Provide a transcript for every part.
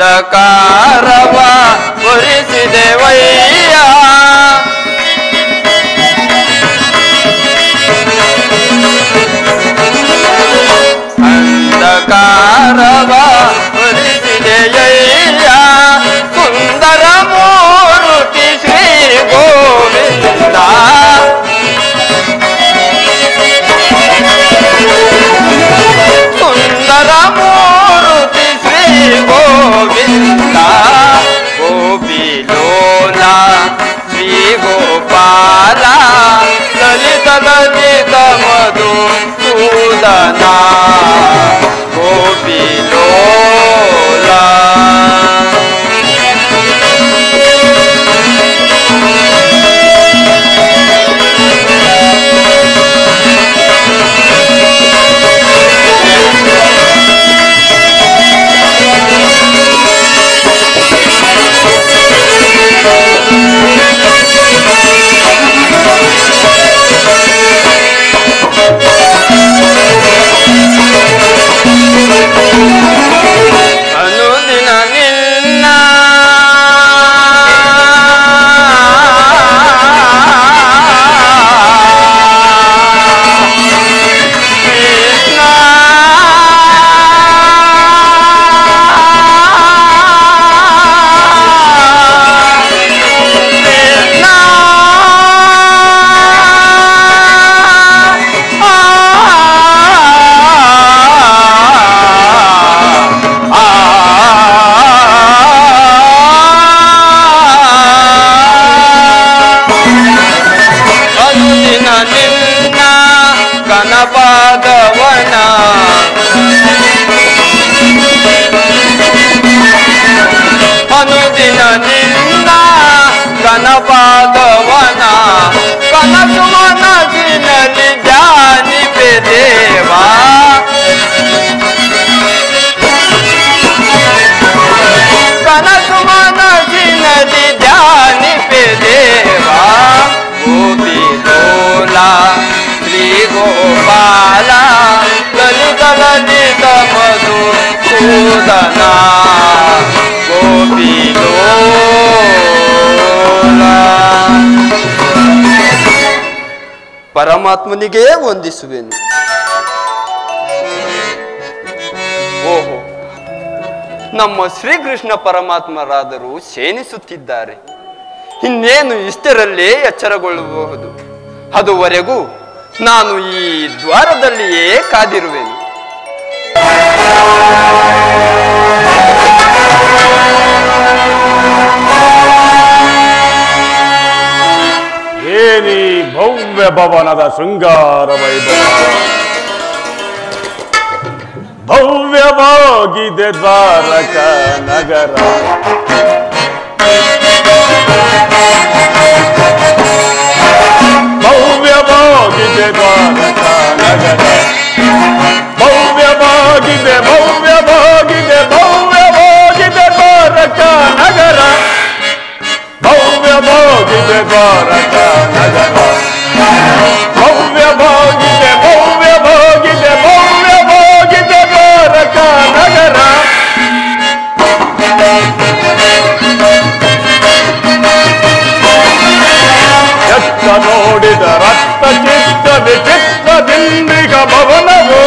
ಅಂಧಕಾರವ ಒರೆಸಿದೆವಯ್ಯ ಅಂಧಕಾರವ ಒರೆಸಿದೆಯಯ್ಯ ಸುಂದರ ಮೂರ್ತಿ ಶ್ರೀ ಗೋವಿಂದ ಸುಂದರ ಮೂರ್ತಿ ಶ್ರೀ ಗೋವಿಂದ ಗೋಪಿಲೋಲ ಶ್ರೀ ಗೋಪಾಲ ಲಲಿತ ಲಲಿತ ಮಧು ಸೂದನ ಗೋಪಿಲೋಲ ಅನುದಿನ ನಿನ್ನ ಕೃಷ್ಣ ಅನುದಿನ ನಿನ್ನ ಕನಪಾದವನ ಅನುದಿನ ನಿನ್ನ ಕನಪಾದವನ ಕನಸು ಮನಸ್ಸಿನಲ್ಲಿ ಧ್ಯಾನಿಪೆ ದೇವಾ ಕನಸು ಮನಸ್ಸಿನಲ್ಲಿ ಧ್ಯಾನಿಪೆ ದೇವಾ ಗೋಪಿಲೋಲ ಶ್ರೀ ಗೋಪಾಲ ಲಲಿತ ಲಲಿತ ಮಧು ಸೂದನ ಗೋಪಿಲೋಲ ಪರಮಾತ್ಮನಿಗೇ ವಂದಿಸುವೆನು. ಓಹೋ, ನಮ್ಮ ಶ್ರೀಕೃಷ್ಣ ಪರಮಾತ್ಮರಾದರೂ ಶಯನಿಸುತ್ತಿದ್ದಾರೆ. ಇನ್ನೇನು ಇಷ್ಟರಲ್ಲೇ ಎಚ್ಚರಗೊಳ್ಳಬಹುದು. ಅದುವರೆಗೂ ನಾನು ಈ ದ್ವಾರದಲ್ಲಿಯೇ ಕಾದಿರುವೆನು. ಏನಿ ಭವ್ಯ ಭವನದ ಶೃಂಗಾರ ವೈಭವ, ಭವ್ಯವಾಗಿದೆ ದ್ವಾರಕ ನಗರ. ಭವ್ಯವಾಗಿದೆ ದ್ವಾರಕ ನಗರ, ಭವ್ಯವಾಗಿದೆ ಭವ್ಯವಾಗಿದೆ ಭವ್ಯವಾಗಿದೆ ದ್ವಾರಕ ನಗರ, ಭವ್ಯವಾಗಿದೆ ದ್ವಾರಕ ನಗರ, ಭವ್ಯವಾಗಿದೆ ಭವ್ಯವಾಗಿದೆ ಭವ್ಯವಾಗಿದೆ ದ್ವಾರಕ ನಗರ. ಎತ್ತ ನೋಡಿದ ರಕ್ತ ಚಿತ್ತ ವಿಚಿತ್ರದಿಂದ್ರಿಗ ಭವನವು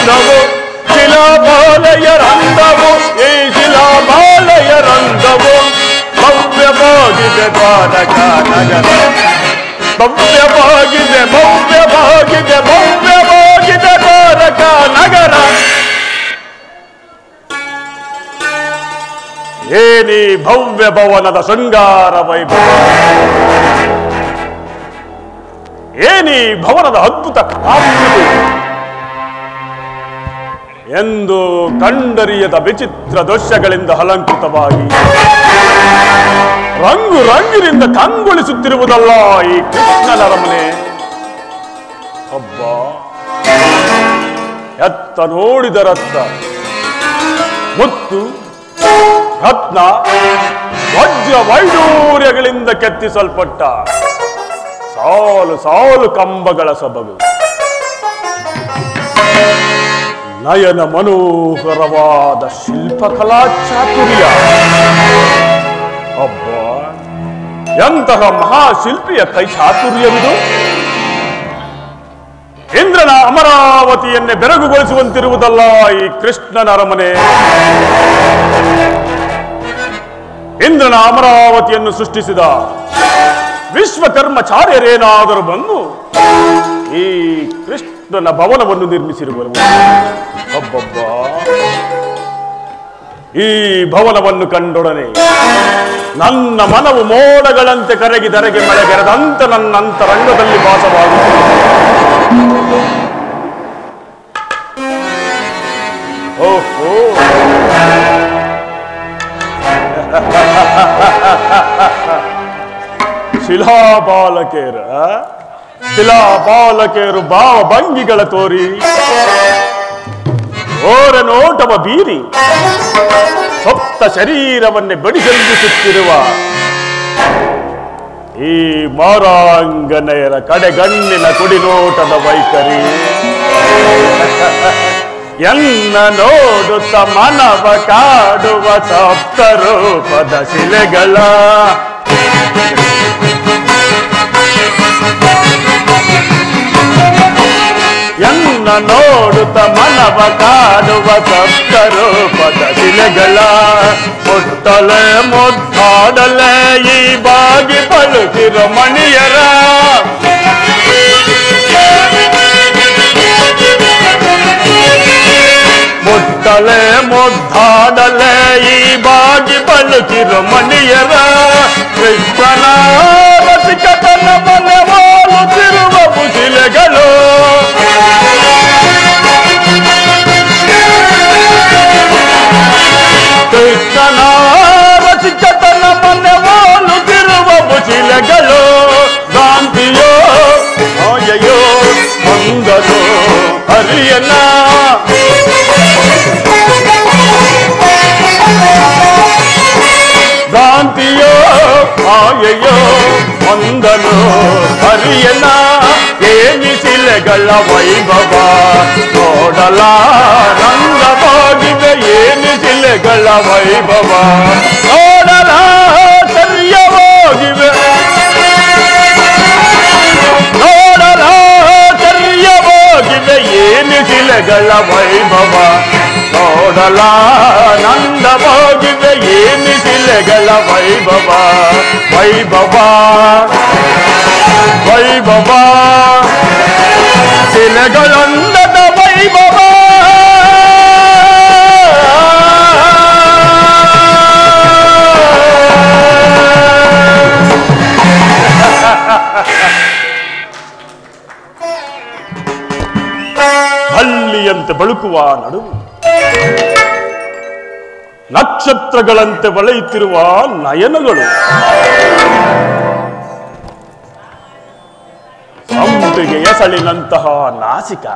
ರಂಗವು ಶಿಲಾಬಾಲಯರಂದವು ಈ ಶಿಲಾಬಾಲಯರಂದವು ಭವ್ಯವಾಗಿದೆ ದ್ವಾರಕ ನಗರ ಭವ್ಯವಾಗಿದೆ ಭವ್ಯವಾಗಿದೆ ಭವ್ಯವಾಗಿದೆ ದ್ವಾರಕ ನಗರ ಏನಿ ಭವ್ಯ ಭವನದ ಶೃಂಗಾರ ವೈಭವ ಏನಿ ಭವನದ ಅದ್ಭುತ ಕಲಾಕೃತಿ ಎಂದು ಕಂಡರಿಯದ ವಿಚಿತ್ರ ದೃಶ್ಯಗಳಿಂದ ಅಲಂಕೃತವಾಗಿ ರಂಗು ರಂಗಿನಿಂದ ಕಂಗೊಳಿಸುತ್ತಿರುವುದಲ್ಲ ಈ ಕೃಷ್ಣನ ಅರಮನೆ. ಒಬ್ಬ ಎತ್ತ ನೋಡಿದರತ್ತ ಮುತ್ತು ರತ್ನ ವಜ್ರ ವೈಡೂರ್ಯಗಳಿಂದ ಕೆತ್ತಿಸಲ್ಪಟ್ಟ ಸಾಲು ಸಾಲು ಕಂಬಗಳ ಸೊಬಗು, ನಯನ ಮನೋಹರವಾದ ಶಿಲ್ಪಕಲಾ ಚಾತುರ್ಯ. ಅಬ್ಬ ಎಂತಹ ಮಹಾಶಿಲ್ಪಿಯ ಕೈ ಚಾತುರ್ಯವಿದು. ಇಂದ್ರನ ಅಮರಾವತಿಯನ್ನೇ ಬೆರಗುಗೊಳಿಸುವಂತಿರುವುದಲ್ಲ ಈ ಕೃಷ್ಣನ ಅರಮನೆ. ಇಂದ್ರನ ಅಮರಾವತಿಯನ್ನು ಸೃಷ್ಟಿಸಿದ ವಿಶ್ವಕರ್ಮಚಾರ್ಯರೇನಾದರೂ ಬಂದು ಈ ಕೃಷ್ಣನ ಭವನವನ್ನು ನಿರ್ಮಿಸಿರುವರು. ಒಬ್ಬೊಬ್ಬ ಈ ಭವನವನ್ನು ಕಂಡೊಡನೆ ನನ್ನ ಮನವು ಮೋಡಗಳಂತೆ ಕರಗಿದರಗೆ ಮಳೆಗೆರೆದಂತೆ ನನ್ನ ಅಂತರಂಗದಲ್ಲಿ ವಾಸವಾಗುತ್ತದೆ. ಓಹೋ ಶಿಲಾಬಾಲಕೇರು ಭಾವ ಭಂಗಿಗಳ ತೋರಿ ಓರ ನೋಟವ ಬೀರಿ ಸಪ್ತ ಶರೀರವನ್ನೇ ಬಡಿಸೆಂದಿಸುತ್ತಿರುವ ಈ ಮಾರಾಂಗನೆಯರ ಕಡೆಗಣ್ಣಿನ ಕುಡಿನೋಟದ ವೈಖರಿ ಎನ್ನ ನೋಡುತ್ತ ಮನವ ಕಾಡುವ ಸಪ್ತ ರೂಪದ ಶಿಲೆಗಳ ಎನ್ನ ನೋಡುತ್ತ ಮನವ ಕಾಡುವ ಸಪ್ತ ರೂಪದ ಶಿಲೆಗಳ ಮುಟ್ಟಲೆ ಮುದ್ದಾಡಲೆ ಈ ಬಾಗಿ ಪಳುಕಿರೋ ಮಣಿಯರ ಮುಟ್ಟಲೆ ಮುದ್ದಾಡಲೆ ಈ ಬಾಗಿ ಪಳುಕಿರೋ ಮಣಿಯರ ಕೃಷ್ಣನ ರಸಿಕತನ ಮನವಾಳುತ್ತಿರುವ ಶಿಲೆಗಳು ಕೃಷ್ಣನ ರಸಿಕತನ ಮನವಾಳುತ್ತಿರುವ ಶಿಲೆಗಳು ಗಾಂಧಿಯೋ ಮಾಯೆಯೋ ಮಂಗನೋ ಹರಿಯನ ಗಾಂಧಿಯೋ ಮಾಯೆಯೋ ಮಂಗನೋ ಹರಿಯನ ಏನಿ ಶಿಲೆಗಳ ವೈಭವ ನೋಡಲಾನಂದವಾಗಿವೆ ಏನಿ ಶಿಲೆಗಳ ವೈಭವ ನೋಡಲಾಚರ್ಯವಾಗಿವೆ ನೋಡಲಾಚರ್ಯವಾಗಿವೆ ಏನಿ ಶಿಲೆಗಳ ವೈಭವ ನೋಡಲಾನಂದವಾಗಿವೆ ಏನಿ ಶಿಲೆಗಳ ವೈಭವ ವೈಭವ ವೈಭವ ಶಿಲೆಗಳಂದದ ವೈಭವ ಹಳ್ಳಿಯಂತೆ ಬಳುಕುವ ನಡುವು ನಕ್ಷತ್ರಗಳಂತೆ ಹೊಳೆಯುತ್ತಿರುವ ನಯನಗಳು ಸಂಪಿಗೆ ಎಸಳಿನಂತಹ ನಾಸಿಕ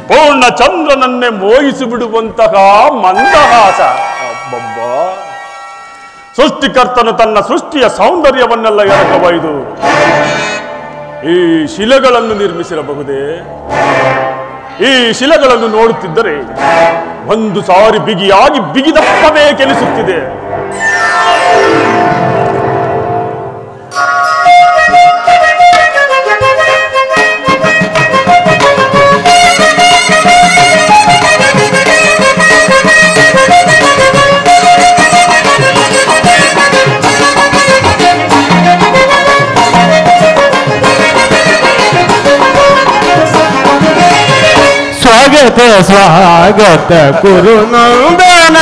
ಪೂರ್ಣ ಚಂದ್ರನನ್ನೇ ಮೋಹಿಸಿ ಬಿಡುವಂತಹ ಮಂದಹಾಸ. ಅಬ್ಬಬ್ಬ ಸೃಷ್ಟಿಕರ್ತನು ತನ್ನ ಸೃಷ್ಟಿಯ ಸೌಂದರ್ಯವನ್ನೆಲ್ಲ ಎರಕವೈದು ಈ ಶಿಲೆಗಳನ್ನು ನಿರ್ಮಿಸಿರಬಹುದೇ? ಈ ಶಿಲೆಗಳನ್ನು ನೋಡುತ್ತಿದ್ದರೆ ಒಂದು ಸಾರಿ ಬಿಗಿಯಾಗಿ ಬಿಗಿದಪ್ಪನೇ ಕೆಲಿಸುತ್ತಿದೆ. ಸ್ವಾಗತ ಸ್ವಾಗತ ಕುರುನಂದನ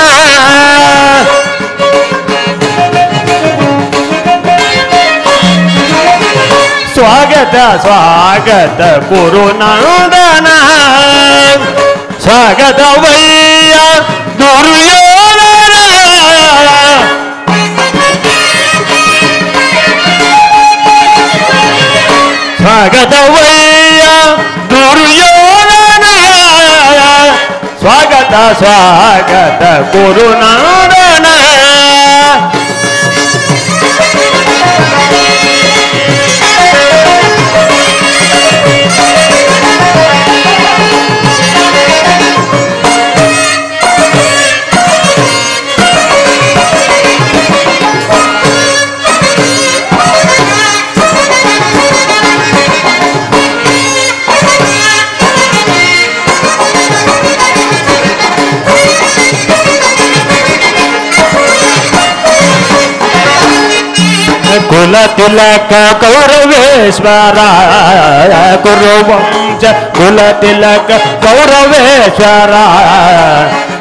ಸ್ವಾಗತ ಸ್ವಾಗತ ಕುರುನಂದನ ಸ್ವಾಗತವಯ್ಯ ದುರ್ಯೋಧನ ಸ್ವಾಗತವಯ್ಯ ದುರ್ಯೋಧನ ಸ್ವಾಗತ ಸ್ವಾಗತ ಕುರುನಂದನ ಕುಲ ತಿಲಕ ಕೌರವೇಶ್ವರ ಕುರುವಂಶ ಕುಲ ತಿಲಕ ಕೌರವೇಶ್ವರ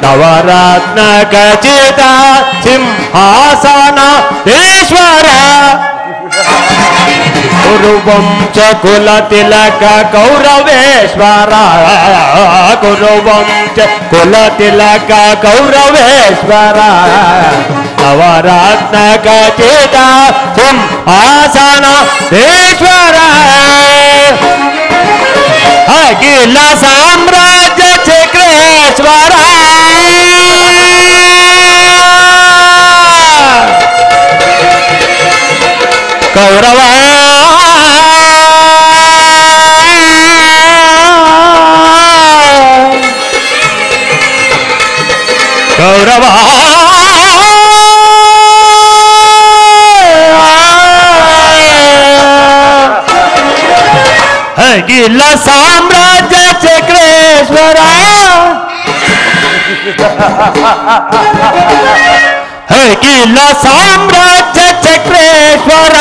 ನವರತ್ನ ಖಚಿತ ಸಿಂಹಾಸನ ಈಶ್ವರ ಕುರುವಂಶ ಕುಲ ತಿಲಕ ಕೌರವೇಶ್ವರ ಕುರುವಂಶ ಕುಲ ತಿಲಕ ಕೌರವೇಶ್ವರ ನವರತ್ನ ಖಚಿತ ಸಿಂಹಾಸನ ಈಶ್ವರ ಅಖಿಲ ಸಾಮ್ರಾಜ್ಯ ಚಕ್ರೇಶ್ವರ ಕೌರವ ಕೌರವ ಅಖಿಲ ಸಾಮ್ರಾಜ್ಯ ಚಕ್ರೇಶ್ವರ ಅಖಿಲ ಸಾಮ್ರಾಜ್ಯ ಚಕ್ರೇಶ್ವರ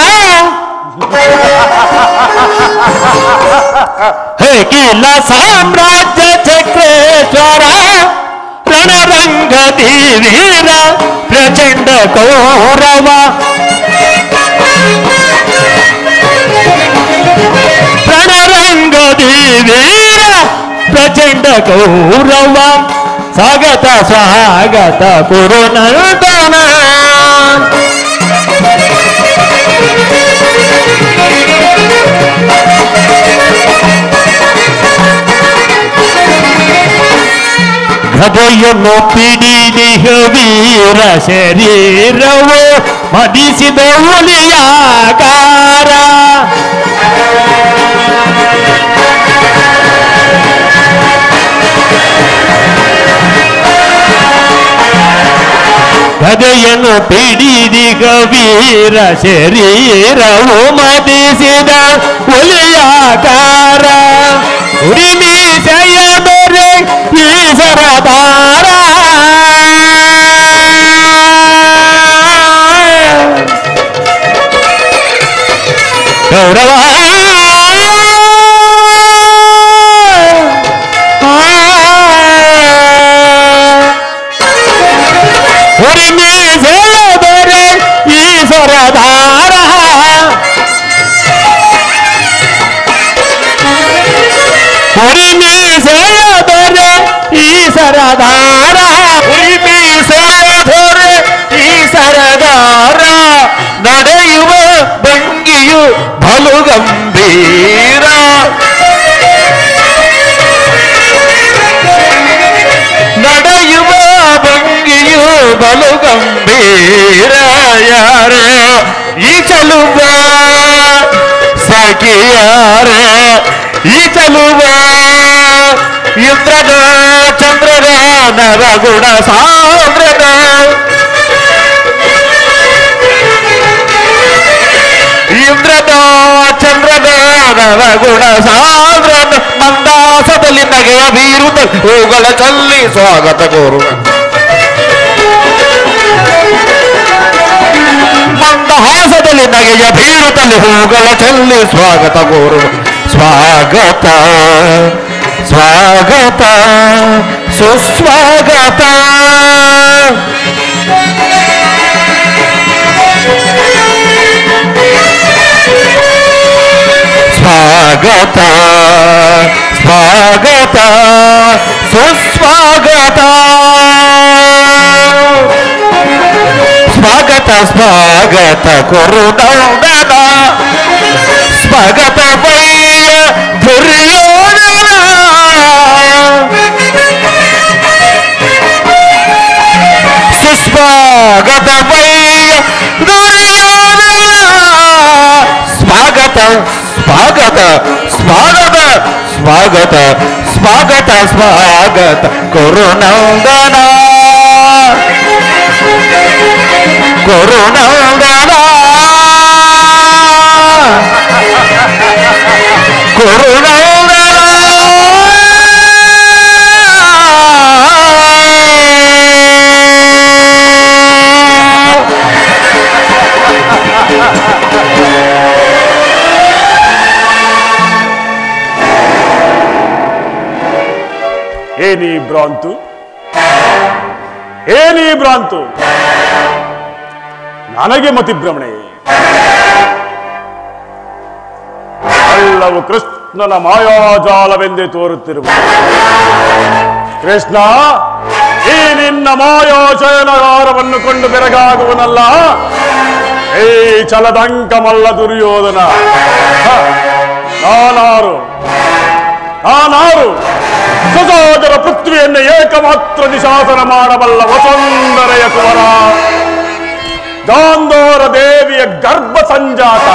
ಅಖಿಲ ಸಾಮ್ರಾಜ್ಯ ಚಕ್ರೇಶ್ವರ ರಣರಂಗದಿ ವೀರ ಪ್ರಚಂಡ ಕೌರವ ರಣರಂಗದಿ ವೀರ ಪ್ರಚಂಡ ಕೌರವ ಸ್ವಾಗತ ಸ್ವಾಗತ ಕುರುನಂದನ ಗದೆಯನ್ನು ಪಿಡಿದಿಹ ವೀರ ಶರೀರವು ಮದಿಸಿದ ಹುಲಿಯಾಕಾರ ಗದೆಯನ್ನು ಪಿಡಿದಿಗ ವೀರ ಶರೀರವು ಮದಿಸಿದ ಹುಲಿಯಾಕಾರ ಉರಿಮೀಸೆಯ ಬೇರೆ ಈಸರದಾರ ಗೌರವ ಉರಿಮೀಸೆಯ ಬೇರೆ ಈಸರದಾರ ಉರಿಮೀಸೆಯ ಬೇರೆ ಈಸರದಾರ ಉರಿಮೀಸೆಯ ಬೇರೆ ಈಸರದಾರ ನಡೆಯುವ ಭಂಗಿಯು ಬಲು ಗಂಭೀರ ನಡೆಯುವ ಭಂಗಿಯು ಬಲು ಗಂಭೀರ ಯಾರೇ ಈ ಚಲುವ ಸಖಿಯಾರೇ ಈ ಚಲುವ ಇಂದ್ರದ ಚಂದ್ರದ ನರಗುಣ ಸಾಂದ್ರದ ಇಂದ್ರದ ಚಂದ್ರದ ನರಗುಣ ಸಾಂದ್ರದ ಮಂದಾಸದಲ್ಲಿ ನಗೆಯ ಬೀರುತ್ತ ಹೂಗಳ ಚಲ್ಲಿ ಸ್ವಾಗತ ಕೋರುವ ಮಂದಹಾಸದಲ್ಲಿ ನಗೆಯ ಬೀರುತ್ತಲ್ಲಿ ಹೂಗಳ ಚಲ್ಲಿ ಸ್ವಾಗತ ಕೋರುವ ಸ್ವಾಗತ ಸ್ವಾಗತ ಸುಸ್ವಾಗತ ಸ್ವಾಗತ ಸ್ವಾಗತ ಸುಸ್ವಾಗತ ಸ್ವಾಗತ ಸ್ವಾಗತ ಕುರುನಂದನ ಸ್ವಾಗತ ವೈಯ ದುರ್ಯೋಧನ ಸುಸ್ವಾಗತ ವೈಯ ದುರ್ಯೋಧನ ಸ್ವಾಗತ ಸ್ವಾಗತ ಸ್ವಾಗತ ಸ್ವಾಗತ ಸ್ವಾಗತ ಸ್ವಾಗತ ಕುರುನಂದನ ಕುರುನಂದನ ಕುರುನಂದನ ಏನಿ ಭ್ರಾಂತು ಏನಿ ಭ್ರಾಂತು ನನಗೆ ಮತಿಭ್ರಮಣೆ ಎಲ್ಲವೂ ಕೃಷ್ಣನ ಮಾಯಾಜಾಲವೆಂದೇ ತೋರುತ್ತಿರುವುದು ಕೃಷ್ಣ ಈ ನಿನ್ನ ಮಾಯಾಶಯನಗಾರವನ್ನು ಕೊಂಡು ಬೆರಗಾಗುವನಲ್ಲ ಈ ಛಲದಂಕಮಲ್ಲ ದುರ್ಯೋಧನ ನಾನಾರು ಸುಸಾಗರ ಪೃಥ್ವಿಯನ್ನು ಏಕಮಾತ್ರ ನಿಶಾಸನ ಮಾಡಬಲ್ಲ ವಸುಂಧರೆಯ ಕುವರ ಗಾಂಧೋರ ದೇವಿಯ ಗರ್ಭ ಸಂಜಾತ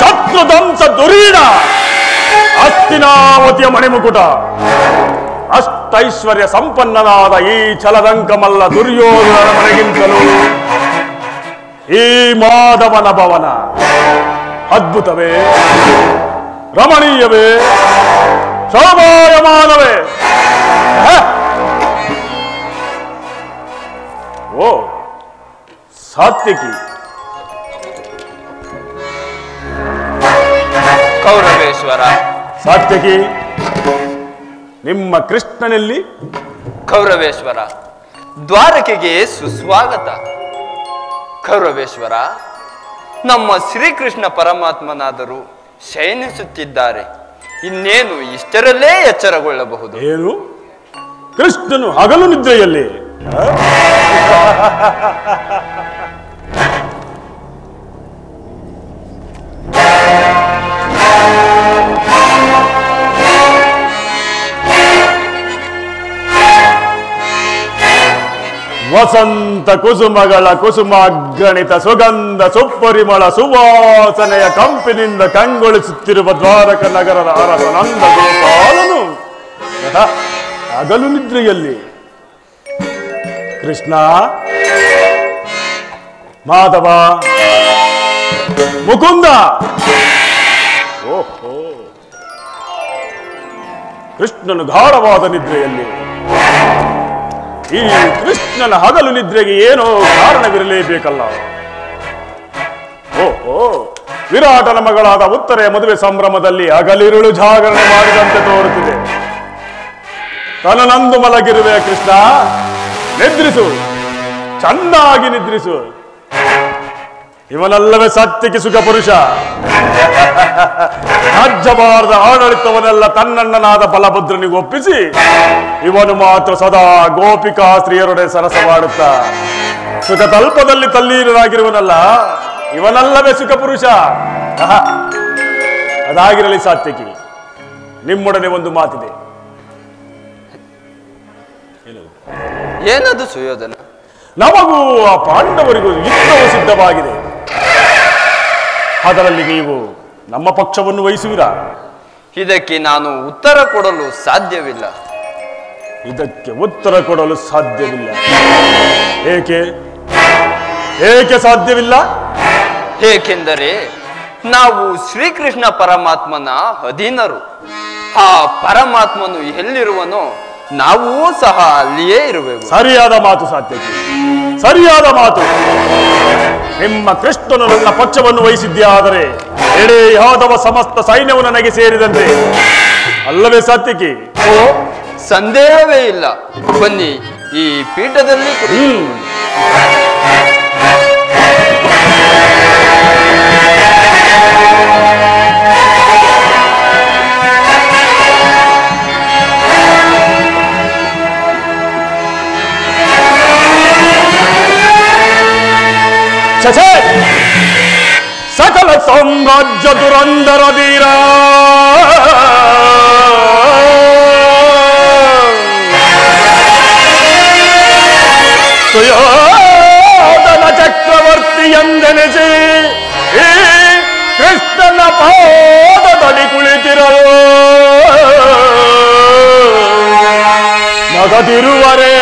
ಶತ್ರುದಂಶ ದುರೀಣ ಹಸ್ತಿನಾವತಿಯ ಮಣಿಮುಕುಟ ಅಷ್ಟೈಶ್ವರ್ಯ ಸಂಪನ್ನನಾದ ಈ ಛಲದಂಕಮಲ್ಲ ದುರ್ಯೋಧನನ ಮನೆಗಿಂತಲೂ ಈ ಮಾಧವನ ಭವನ ಅದ್ಭುತವೇ ರಮಣೀಯವೇ ಶೋಭಾಯಮಾನವೇ ಓ ಸಾತ್ವಿಕಿ ಕೌರವೇಶ್ವರ ಸಾತ್ವಿಕಿ ನಿಮ್ಮ ಕೃಷ್ಣನಲ್ಲಿ ಕೌರವೇಶ್ವರ ದ್ವಾರಕೆಗೆ ಸುಸ್ವಾಗತ ಕೌರವೇಶ್ವರ ನಮ್ಮ ಶ್ರೀಕೃಷ್ಣ ಪರಮಾತ್ಮನಾದರೂ ಶಯನಿಸುತ್ತಿದ್ದಾರೆ ಇನ್ನೇನು ಇಷ್ಟರಲ್ಲೇ ಎಚ್ಚರಗೊಳ್ಳಬಹುದು ಏನು ಕೃಷ್ಣನು ಹಗಲು ನಿದ್ರೆಯಲ್ಲಿ ವಸಂತ ಕುಸುಮಗಳ ಕುಸುಮಾಗಣಿತ ಸುಗಂಧ ಸುಪರಿಮಳ ಸುವಾಸನೆಯ ಕಂಪಿನಿಂದ ಕಂಗೊಳಿಸುತ್ತಿರುವ ದ್ವಾರಕ ನಗರದ ಅರಸ ನಂದ ಗೋಪಾಲನು ಹಗಲು ನಿದ್ರೆಯಲ್ಲಿ ಕೃಷ್ಣ ಮಾಧವ ಮುಕುಂದ ಓಹೋ ಕೃಷ್ಣನು ಗಾಢವಾದ ನಿದ್ರೆಯಲ್ಲಿ ಈ ಕೃಷ್ಣನ ಹಗಲು ನಿದ್ರೆಗೆ ಏನೋ ಕಾರಣವಿರಲೇಬೇಕಲ್ಲ ಓಹೋ ವಿರಾಟನ ಮಗಳಾದ ಉತ್ತರೆಯ ಮದುವೆ ಸಂಭ್ರಮದಲ್ಲಿ ಹಗಲಿರುಳು ಜಾಗರಣೆ ಮಾಡಿದಂತೆ ತೋರುತ್ತಿದೆ ತನ್ನನಂದು ಮಲಗಿರುವೆ ಕೃಷ್ಣ ನಿದ್ರಿಸು ಚೆನ್ನಾಗಿ ನಿದ್ರಿಸು ಇವನಲ್ಲವೇ ಸತ್ಯಕ್ಕೆ ಸುಖ ಪುರುಷ ರಾಜ್ಯಭಾರದ ಆಡಳಿತವನ್ನೆಲ್ಲ ತನ್ನಣ್ಣನಾದ ಬಲಭದ್ರನಿಗೆ ಒಪ್ಪಿಸಿ ಇವನು ಮಾತ್ರ ಸದಾ ಗೋಪಿಕಾ ಸ್ತ್ರೀಯರೊಡೆ ಸರಸವಾಡುತ್ತಾ ಸುಖ ತಲ್ಪದಲ್ಲಿ ತಲ್ಲೀನರಾಗಿರುವನಲ್ಲ ಇವನಲ್ಲವೇ ಸುಖ ಪುರುಷ ಅದಾಗಿರಲಿ ಸಾತ್ವಿಕಿ ನಿಮ್ಮೊಡನೆ ಒಂದು ಮಾತಿದೆ ಏನದು ಸುಯೋಧನ ನಮಗೂ ಆ ಪಾಂಡವರಿಗೂ ಯುದ್ಧವು ಸಿದ್ಧವಾಗಿದೆ ಅದರಲ್ಲಿ ನೀವು ನಮ್ಮ ಪಕ್ಷವನ್ನು ವಹಿಸುವಿರಾ ಇದಕ್ಕೆ ನಾನು ಉತ್ತರ ಕೊಡಲು ಸಾಧ್ಯವಿಲ್ಲ ಇದಕ್ಕೆ ಉತ್ತರ ಕೊಡಲು ಸಾಧ್ಯವಿಲ್ಲ ಏಕೆ ಏಕೆ ಸಾಧ್ಯವಿಲ್ಲ ಏಕೆಂದರೆ ನಾವು ಶ್ರೀಕೃಷ್ಣ ಪರಮಾತ್ಮನ ಅಧೀನರು ಆ ಪರಮಾತ್ಮನು ಎಲ್ಲಿರುವನೋ ನಾವೂ ಸಹ ಅಲ್ಲಿಯೇ ಇರುವೆವು ಸರಿಯಾದ ಮಾತು ಸಾತ್ಯಕಿ ಸರಿಯಾದ ಮಾತು ನಿಮ್ಮ ಕೃಷ್ಣನು ನನ್ನ ಪಕ್ಷವನ್ನು ವಹಿಸಿದ್ಯಾದರೆ ಎಡೆ ಯಾದವ ಸಮಸ್ತ ಸೈನ್ಯವು ನನಗೆ ಸೇರಿದಂತೆ ಅಲ್ಲವೇ ಸಾತ್ಯಕಿ ಓ ಸಂದೇಹವೇ ಇಲ್ಲ. ಬನ್ನಿ, ಈ ಪೀಠದಲ್ಲಿ ಕುಳಿತುಕೊಳ್ಳಿ. ಛೇ, ಸಕಲ ಸಾಮ್ರಾಜ್ಯ ದುರಂಧರ ಧೀರ ಸುಯೋಧನ ಚಕ್ರವರ್ತಿ ಎಂದೆನಿಸಿ ಈ ಕೃಷ್ಣನ ಪಾದದಡಿ ಕುಳಿತಿರಲು ನಗದಿರುವರೇ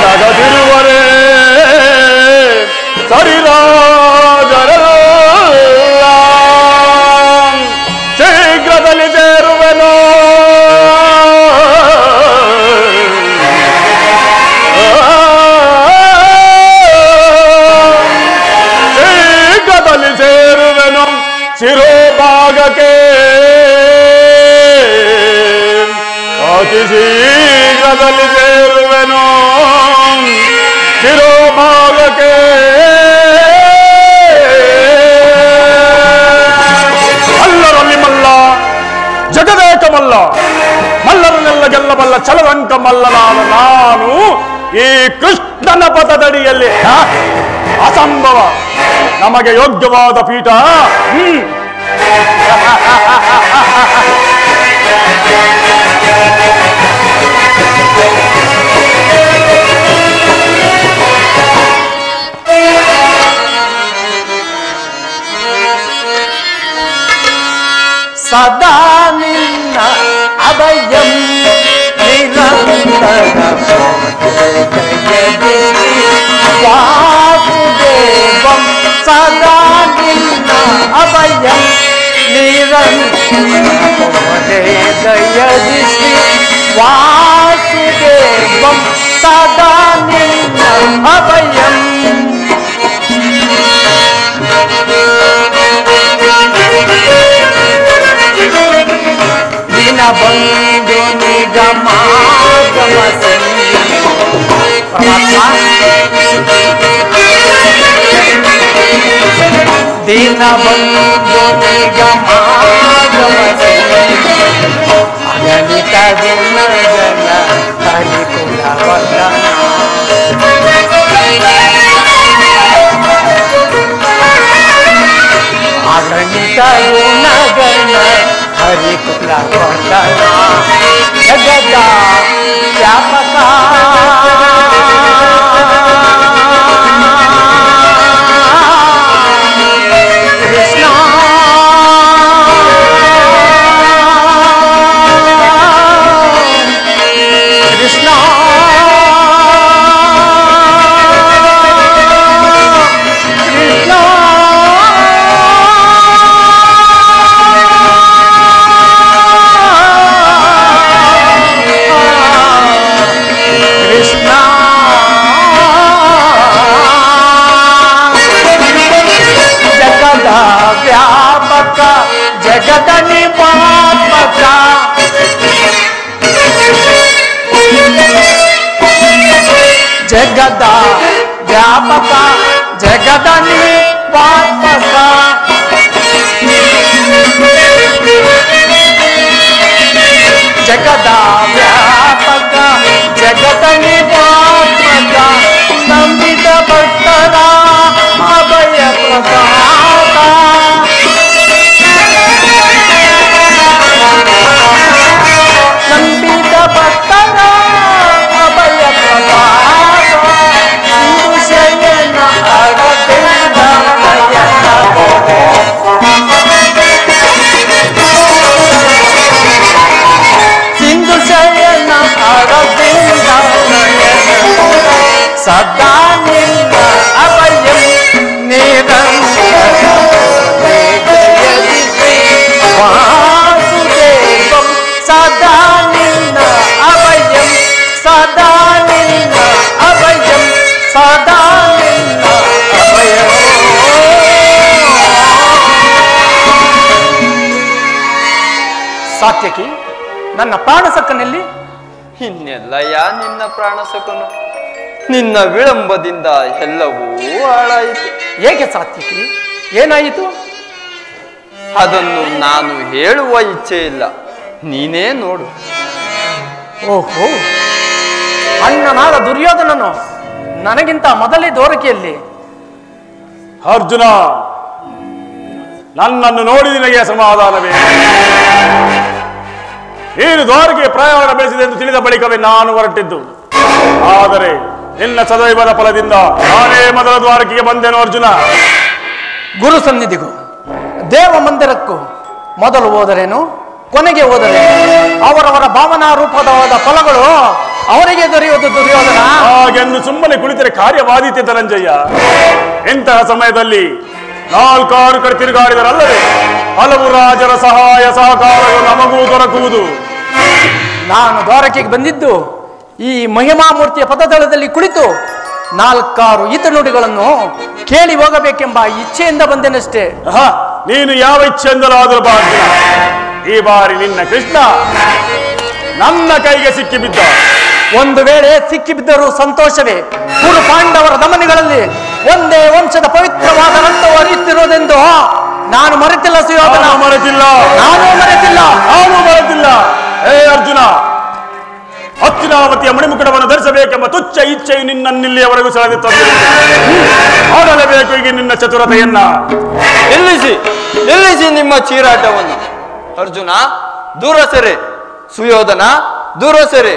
ನಗದಿರುವರೇ ಸರಿರಾಜರಲ್ಲ, ಶೀಘ್ರದಲ್ಲಿ ಸೇರುವೆನೋ ಶೀಘ್ರದಲ್ಲಿ ಸೇರುವೆನೋ ಶಿರೋಭಾಗಕ್ಕೆ ಅತಿ ಶೀಘ್ರದಲ್ಲಿ ಸೇರುವೆನೋ ಶಿರೋಭಾಗಕ್ಕೆ. ಮಲ್ಲರಲ್ಲಿ ಮಲ್ಲ, ಜಗದೇಕ ಮಲ್ಲ, ಮಲ್ಲರನ್ನೆಲ್ಲ ಗೆಲ್ಲಬಲ್ಲ ಚಲರಂಕ ಮಲ್ಲನಾದ ನಾನು ಈ ಕೃಷ್ಣನ ಪದದಡಿಯಲ್ಲಿ ಅಸಂಭವ. ನಮಗೆ ಯೋಗ್ಯವಾದ ಪೀಠ ಸದಾ ನಿನ್ನ ಅಭಯಂ ನಿರಂತರ ವಾಸುದೇವಂ ಸದಾ ನಿನ್ನ ಅಭಯಂ ನಿರಂತರ ದಯದಿಸಿ ವಾಸುದೇವಂ ಸದಾ ನಿನ್ನ ಅಭಯಂ ಬಂಧು ನಿಗಮಾಗಮ ದೀನ ಬಂಧು ನಿಗಮಾಗಮ ಅಗಣಿತ ಗುಣ ಜನ ಹರಿಕುಲ ವದನ ಅಗಣಿತ ಗುಣ ಗಣ ಹರಿಕುಲ ವದನ ಜಗದ ವ್ಯಾಪಕ ಕೃಷ್ಣ ಕೃಷ್ಣ ಕೃಷ್ಣ ಸಾತ್ಯಕಿ, ನನ್ನ ಪ್ರಾಣಸಕ್ಕನಲ್ಲಿ ಇನ್ನೆಲ್ಲಯ್ಯ ನಿನ್ನ ಪ್ರಾಣಸಕನು. ನಿನ್ನ ವಿಳಂಬದಿಂದ ಎಲ್ಲವೂ ಹಾಳಾಯಿತು. ಏಕೆ ಸಾತ್ಯಕಿ, ಏನಾಯಿತು? ಅದನ್ನು ನಾನು ಹೇಳುವ ಇಚ್ಛೆ ಇಲ್ಲ, ನೀನೇ ನೋಡು. ಓಹೋ, ಅಣ್ಣನಾದ ದುರ್ಯೋಧನನು ನನಗಿಂತ ಮೊದಲೇ ದೋರಕಿಯಲ್ಲಿ. ಅರ್ಜುನ, ನನ್ನನ್ನು ನೋಡಿ ನಿನಗೆ ಸಮಾಧಾನವೇ? ನೀನು ದ್ವಾರಕೆಗೆ ಪ್ರಯಾಣ ಬೆಳೆಸಿದೆ ಎಂದು ತಿಳಿದ ಬಳಿಕವೇ ನಾನು ಹೊರಟಿದ್ದು. ಆದರೆ ನಿನ್ನ ಸದೈವದ ಫಲದಿಂದ ನಾನೇ ಮೊದಲ ದ್ವಾರಕೆಗೆ ಬಂದೆನು ಅರ್ಜುನ. ಗುರು ಸನ್ನಿಧಿಗೂ ದೇವ ಮಂದಿರಕ್ಕೂ ಮೊದಲು ಹೋದರೇನು, ಕೊನೆಗೆ ಹೋದರೇನು? ಅವರವರ ಭಾವನಾ ರೂಪವಾದ ಫಲಗಳು ಅವರಿಗೆ ದೊರೆಯುವುದು ದುರ್ಯೋಧನ. ಹಾಗೆಂದು ಸುಮ್ಮನೆ ಕುಳಿತರೆ ಕಾರ್ಯವಾದೀತೆ ಧನಂಜಯ. ಇಂತಹ ಸಮಯದಲ್ಲಿ 4-6 ಕಡೆ ತಿರುಗಾಡಿದರಲ್ಲದೆ ಹಲವು ರಾಜರ ಸಹಾಯ ಸಹಕಾರಗಳು ನಮಗೂ ದೊರಕುವುದು. ನಾನು ದ್ವಾರಕೆಗೆ ಬಂದಿದ್ದು ಈ ಮಹಿಮಾಮೂರ್ತಿಯ ಪದದಳದಲ್ಲಿ ಕುಳಿತು 4-6 ಹಿತನುಡಿಗಳನ್ನು ಕೇಳಿ ಹೋಗಬೇಕೆಂಬ ಇಚ್ಛೆಯಿಂದ ಬಂದೆನಷ್ಟೇ. ನೀನು ಯಾವ ಇಚ್ಛೆಯಿಂದಲಾದರೂ ಬಾರ್ಜಿನ. ಈ ಬಾರಿ ನಿನ್ನ ಕೃಷ್ಣ ನನ್ನ ಕೈಗೆ ಸಿಕ್ಕಿಬಿದ್ದ. ಒಂದು ವೇಳೆ ಸಿಕ್ಕಿಬಿದ್ದರೂ ಸಂತೋಷವೇ. ಕುರು ಪಾಂಡವರ ದಮನಿಗಳಲ್ಲಿ ಒಂದೇ ವಂಶದ ಪವಿತ್ರವಾದ ರಕ್ತವು ಹರಿಯುತ್ತಿರುವುದೆಂದು ನಾನು ಮರೆತಿಲ್ಲ ಸುಯೋಧನ. ನಾನು ಮರೆತಿಲ್ಲ. ಹೇ ಅರ್ಜುನ, ಹಸ್ತಿನಾವತಿಯ ಮಣಿಮುಕುಟವನ್ನು ಧರಿಸಬೇಕೆಂಬ ತುಚ್ಛ ಇಚ್ಛೆಯು ನಿನ್ನನ್ನಿಲ್ಲಿಯವರೆಗೂ ಸೆಳೆದು ತಂದಿದೆ. ಆಡಲೇಬೇಕು ಈಗ ನಿನ್ನ ಚತುರತೆಯನ್ನ. ನಿಲ್ಲಿಸಿ ನಿಮ್ಮ ಚೀರಾಟವನ್ನು. ಅರ್ಜುನ, ದೂರ ಸೆರೆ. ಸುಯೋಧನ, ದೂರ ಸೆರೆ.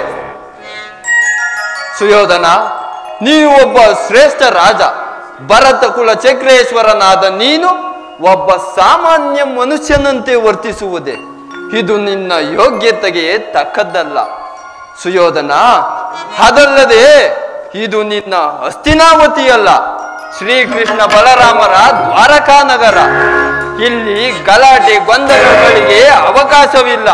ಸುಯೋಧನ, ನೀವು ಒಬ್ಬ ಶ್ರೇಷ್ಠ ರಾಜ. ಭರತ ಕುಲ ಚಕ್ರೇಶ್ವರನಾದ ನೀನು ಒಬ್ಬ ಸಾಮಾನ್ಯ ಮನುಷ್ಯನಂತೆ ವರ್ತಿಸುವುದೇ ಇದು ನಿನ್ನ ಯೋಗ್ಯತೆಗೆ ತಕ್ಕದ್ದಲ್ಲ ಸುಯೋಧನ. ಅದಲ್ಲದೆ ಇದು ನಿನ್ನ ಹಸ್ತಿನಾವತಿಯಲ್ಲ, ಶ್ರೀಕೃಷ್ಣ ಬಲರಾಮರ ದ್ವಾರಕಾ ನಗರ. ಇಲ್ಲಿ ಗಲಾಟೆ ಗೊಂದಲಗಳಿಗೆ ಅವಕಾಶವಿಲ್ಲ.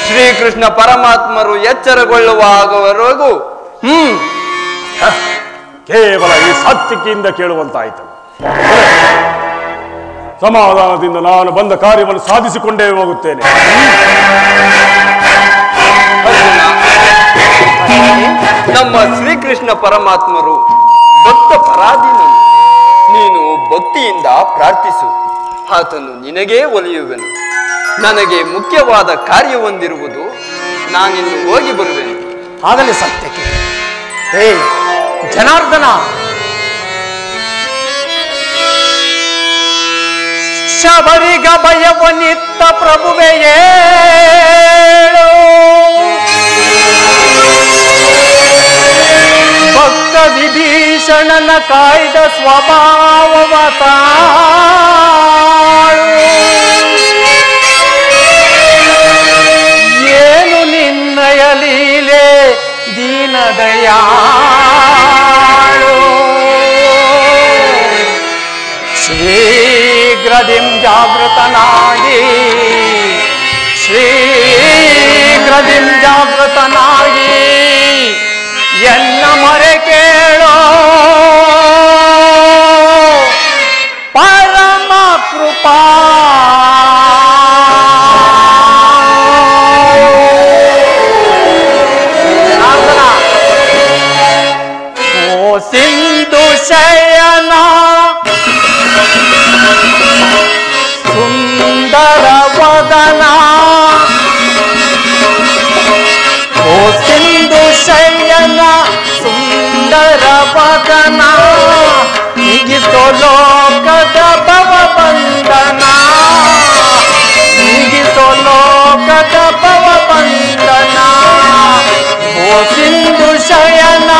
ಶ್ರೀಕೃಷ್ಣ ಪರಮಾತ್ಮರು ಎಚ್ಚರಗೊಳ್ಳುವಾಗವರೆಗೂ ಕೇವಲ ಈ ಸಾತ್ವಿಕೆಯಿಂದ ಕೇಳುವಂತಾಯಿತು. ಸಮಾಧಾನದಿಂದ ನಾನು ಬಂದ ಕಾರ್ಯವನ್ನು ಸಾಧಿಸಿಕೊಂಡೇ ಹೋಗುತ್ತೇನೆ. ನಮ್ಮ ಶ್ರೀಕೃಷ್ಣ ಪರಮಾತ್ಮರು ಭಕ್ತ ಪರಾಧೀನನು. ನೀನು ಭಕ್ತಿಯಿಂದ ಪ್ರಾರ್ಥಿಸು, ಆತನು ನಿನಗೇ ಒಲಿಯುವೆನು. ನನಗೆ ಮುಖ್ಯವಾದ ಕಾರ್ಯವೊಂದಿರುವುದು, ನಾನಿನ್ನು ಹೋಗಿ ಬರುವೆನು. ಆಗಲಿ ಸತ್ಯಕ್ಕೆ. ಹೇ ಜನಾರ್ದನ, ಶಬರಿಗ ಭಯವನಿತ್ತ ಪ್ರಭುವೆಯೇ, ಭಕ್ತ ವಿಭೀಷಣನ ಕಾಯ್ದ ಸ್ವಭಾವವತ ಏನು ನಿನ್ನಯ ಲೀಲೆ ದೀನದಯಾಳು. ಶೀಘ್ರದಿಂ ಜಾಗೃತನಾಗಿ, ಶೀಘ್ರದಿಂ ಜಾಗೃತನಾಗಿ ಎನ್ನ ಮೊರೆ ಕೇಳೋ ಪರಮ ಕೃಪಾ. ಓ ಸಿಂಧು ಶಯನ ಸುಂದರ ವದನ, ಓ ಸಿಂಧು ಶಯನ ಸುಂದರ ವದನ, ನಿಗಿಸೋ ಲೋಕದ ಭವ ಬಂಧನ, ನಿಗಿಸೋ ಲೋಕದ ಭವ ಬಂಧನ. ಓ ಸಿಂಧು ಶಯನ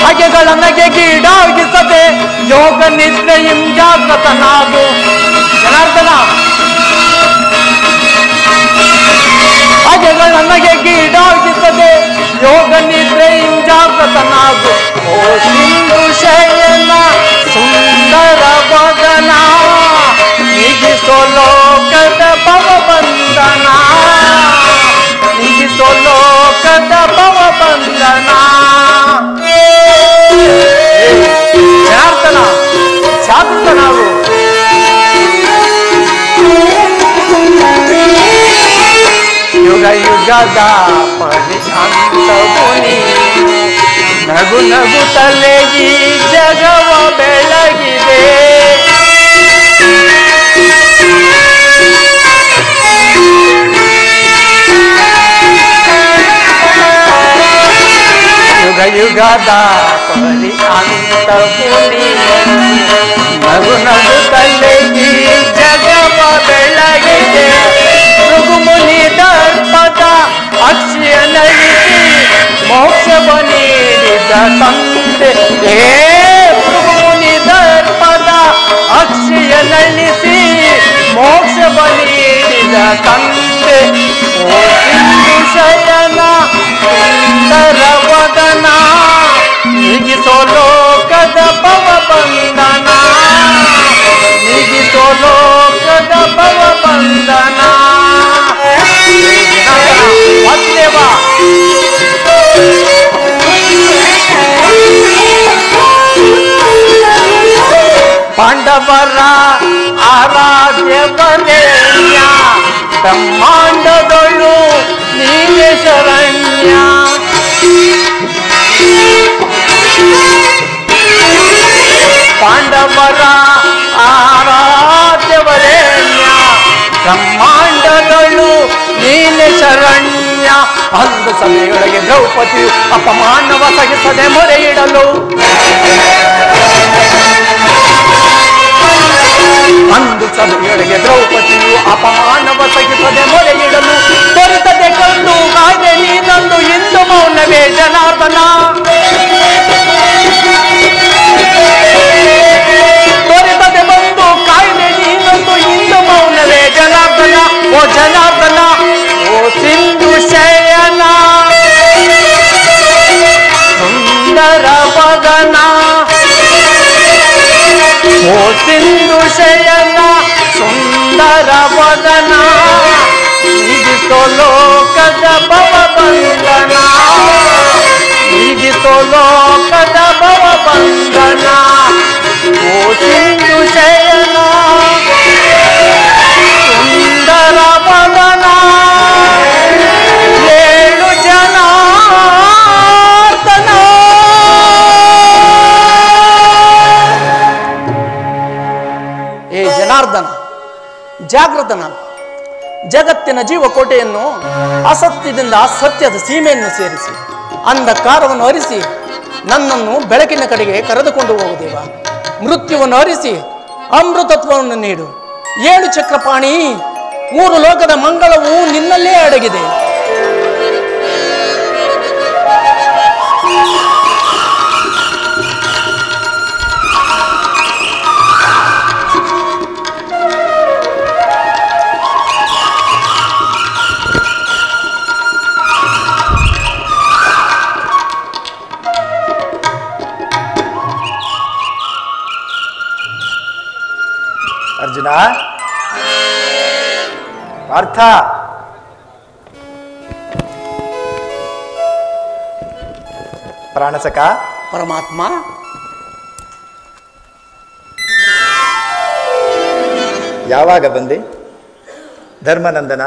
ಬಗೆಗಳ ನಗೆಗೀಡಾಗಿಸದೆ ಯೋಗ ನಿದ್ರೆಯಂ ಜಾಗೃತನಾಗು. ಜನಾರ್ದನ, ಬಗೆಗಳ ನಗೆಗೀಡಾಗಿಸದೆ ಯೋಗ ನಿದ್ರೆಯಂ ಜಾಗೃತನಾಗು. ಓ ಸಿಂಧು ಶಯನ ಸುಂದರ ವದನ, ನಿಗಿಸೋ ಲೋಕದ ಭವ ಬಂಧನ, ನಿಗಿಸೋ ಲೋಕದ ಭವ ಬಂಧನ. ಜನಾರ್ದನ, ಶಾಂತನಾಗು. ಯುಗದ ಪರ್ಯಂತವು ನೀನು ನಗು ನಗುತ್ತಲೇ ಈ ಜಗವ ಬೆಳಗಿದೆ. ಯುಗ ಯುಗದ ಪರ್ಯಂತವು ನೀನು ನಗು ನಗುತ್ತಲೇ ಈ ಜಗವ ಬೆಳಗಿದೆ. ಭೃಗುಮುನಿ ದರ್ಪದ ಅಕ್ಷಯ ನಳಿಸಿ ಮೋಕ್ಷವ ನೀಡಿದ ತಂದೆ. ಭೃಗುಮುನಿ ದರ್ಪದ ಅಕ್ಷಯ ನಳಿಸಿ ಮೋಕ್ಷವ ನೀಡಿದ ತಂದೆ. ಓ ಸಿಂಧು ಶಯನ ಸುಂದರ ವದನ ನೀಗಿಸೋ ಲೋಕದ ಭವ ಬಂಧನ. ನೀಗಿಸೋ ಲೋಕದ ಭವ ಬಂಧನ. ವಾಸುದೇವ ಪಾಂಡವರ ಆರಾಧ್ಯ ವರೆಣ್ಯ ಬ್ರಹ್ಮಾಂಡದೊಳು ನೀವೇ ಶರಣ್ಯ. ಪಾಂಡವರ ಆರಾಧ್ಯ ವರೆಣ್ಯ ಬ್ರಹ್ಮಾಂಡದೊಳು ನೀನೆ ಶರಣ್ಯ. ಅಂದು ಸಭೆಯೊಳಗೆ ದ್ರೌಪದಿಯು ಅಪಮಾನವ ಸಹಿಸದೆ ಮೊರೆ ಇಡಲು. ಅಂದು ಸಭೆಯೊಳಗೆ ದ್ರೌಪದಿಯು ಅಪಮಾನವ ಸಹಿಸದೆ ಮೊರೆ ಇಡಲು. ದೊರೆತದೆ ಕಂಡು ಕಾಯ್ದೆ ನೀನಂದು ಇಂದು ಮೌನವೇ ಜನಾರ್ದನ. ದೊರೆತದೆ ಬಂದು ಕಾಯ್ದೆ ನೀನಂದು ಇಂದು ಮೌನವೇ ಜನಾರ್ದನ. ಓ ಜನಾರ್ದನ ಓ ಸಿಂಧು ಶಯನ ಸುಂದರ ವದನ. ಓ ಸಿಂಧು ಶಯನ ಸುಂದರ ವದನ ನೀಗಿಸೋ ಲೋಕದ ಭವ ಬಂಧನ. ನೀಗಿಸೋ ಲೋಕದ ಭವ ಬಂಧನ. ಓ ಸಿಂಧು ಶಯನ ಸುಂದರ ವದನ ಏಳು ಜನಾರ್ದನ. ಏ ಜನಾರ್ದನ ಜಾಗೃತನ ಜಗತ್ತಿನ ಜೀವಕೋಟೆಯನ್ನು ಅಸತ್ಯದಿಂದ ಸತ್ಯದ ಸೀಮೆಯನ್ನು ಸೇರಿಸಿ ಅಂಧಕಾರವನ್ನು ಅರಿಸಿ ನನ್ನನ್ನು ಬೆಳಕಿನ ಕಡೆಗೆ ಕರೆದುಕೊಂಡು ಹೋಗುದೇವ. ಮೃತ್ಯುವನ್ನು ಅರಿಸಿ ಅಮೃತತ್ವವನ್ನು ನೀಡು. ಏಳು ಚಕ್ರಪಾಣಿ ಮೂರು ಲೋಕದ ಮಂಗಳವು ನಿನ್ನಲ್ಲೇ ಅಡಗಿದೆ. ಅರ್ಜುನ, ಪಾರ್ಥ, ಪ್ರಾಣಸಕ, ಪರಮಾತ್ಮ, ಯಾವಾಗ ಬಂದೆ? ಧರ್ಮನಂದನ,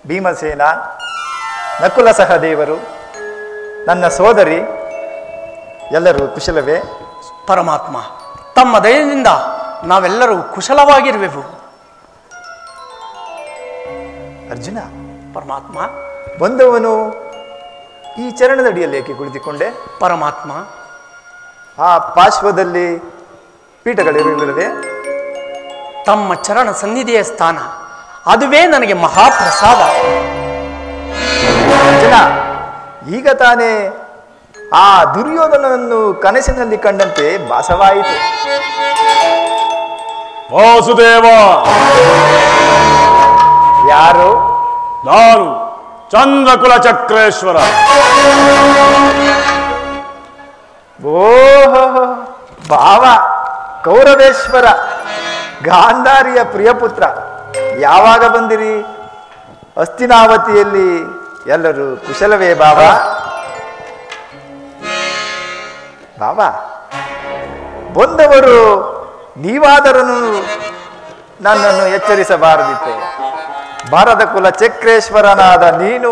ಭೀಮಸೇನ, ನಕುಲ ಸಹದೇವರು, ನನ್ನ ಸೋದರಿ ಎಲ್ಲರೂ ಕುಶಲವೇ? ಪರಮಾತ್ಮ, ತಮ್ಮ ದಯದಿಂದ ನಾವೆಲ್ಲರೂ ಕುಶಲವಾಗಿರುವೆವು. ಅರ್ಜುನ, ಪರಮಾತ್ಮ, ಬಂದವನು ಈ ಚರಣದಡಿಯಲ್ಲಿ ಏಕೆ ಕುಳಿತುಕೊಂಡೆ? ಪರಮಾತ್ಮ, ಆ ಪಾರ್ಶ್ವದಲ್ಲಿ ಪೀಠಗಳಿರಲಿಲ್ಲವೇ? ತಮ್ಮ ಚರಣ ಸನ್ನಿಧಿಯ ಸ್ಥಾನ ಅದುವೇ ನನಗೆ ಮಹಾಪ್ರಸಾದ. ಅರ್ಜುನ, ಈಗ ತಾನೇ ಆ ದುರ್ಯೋಧನವನ್ನು ಕನಸಿನಲ್ಲಿ ಕಂಡಂತೆ ಭಾಸವಾಯಿತು. ವಾಸುದೇವ, ಯಾರು? ನಾನು ಚಂದ್ರಕುಲ ಚಕ್ರೇಶ್ವರ. ಓಹೋ, ಭಾವ ಕೌರವೇಶ್ವರ, ಗಾಂಧಾರಿಯ ಪ್ರಿಯಪುತ್ರ. ಯಾವಾಗ ಬಂದಿರಿ? ಹಸ್ತಿನಾವತಿಯಲ್ಲಿ ಎಲ್ಲರೂ ಕುಶಲವೇ ಭಾವ? ಭಾವ, ಬಂದವರು ನೀವಾದರೂ ನನ್ನನ್ನು ಎಚ್ಚರಿಸಬಾರದಿತ್ತೆ. ಭಾರತ ಕುಲ ಚಕ್ರೇಶ್ವರನಾದ ನೀನು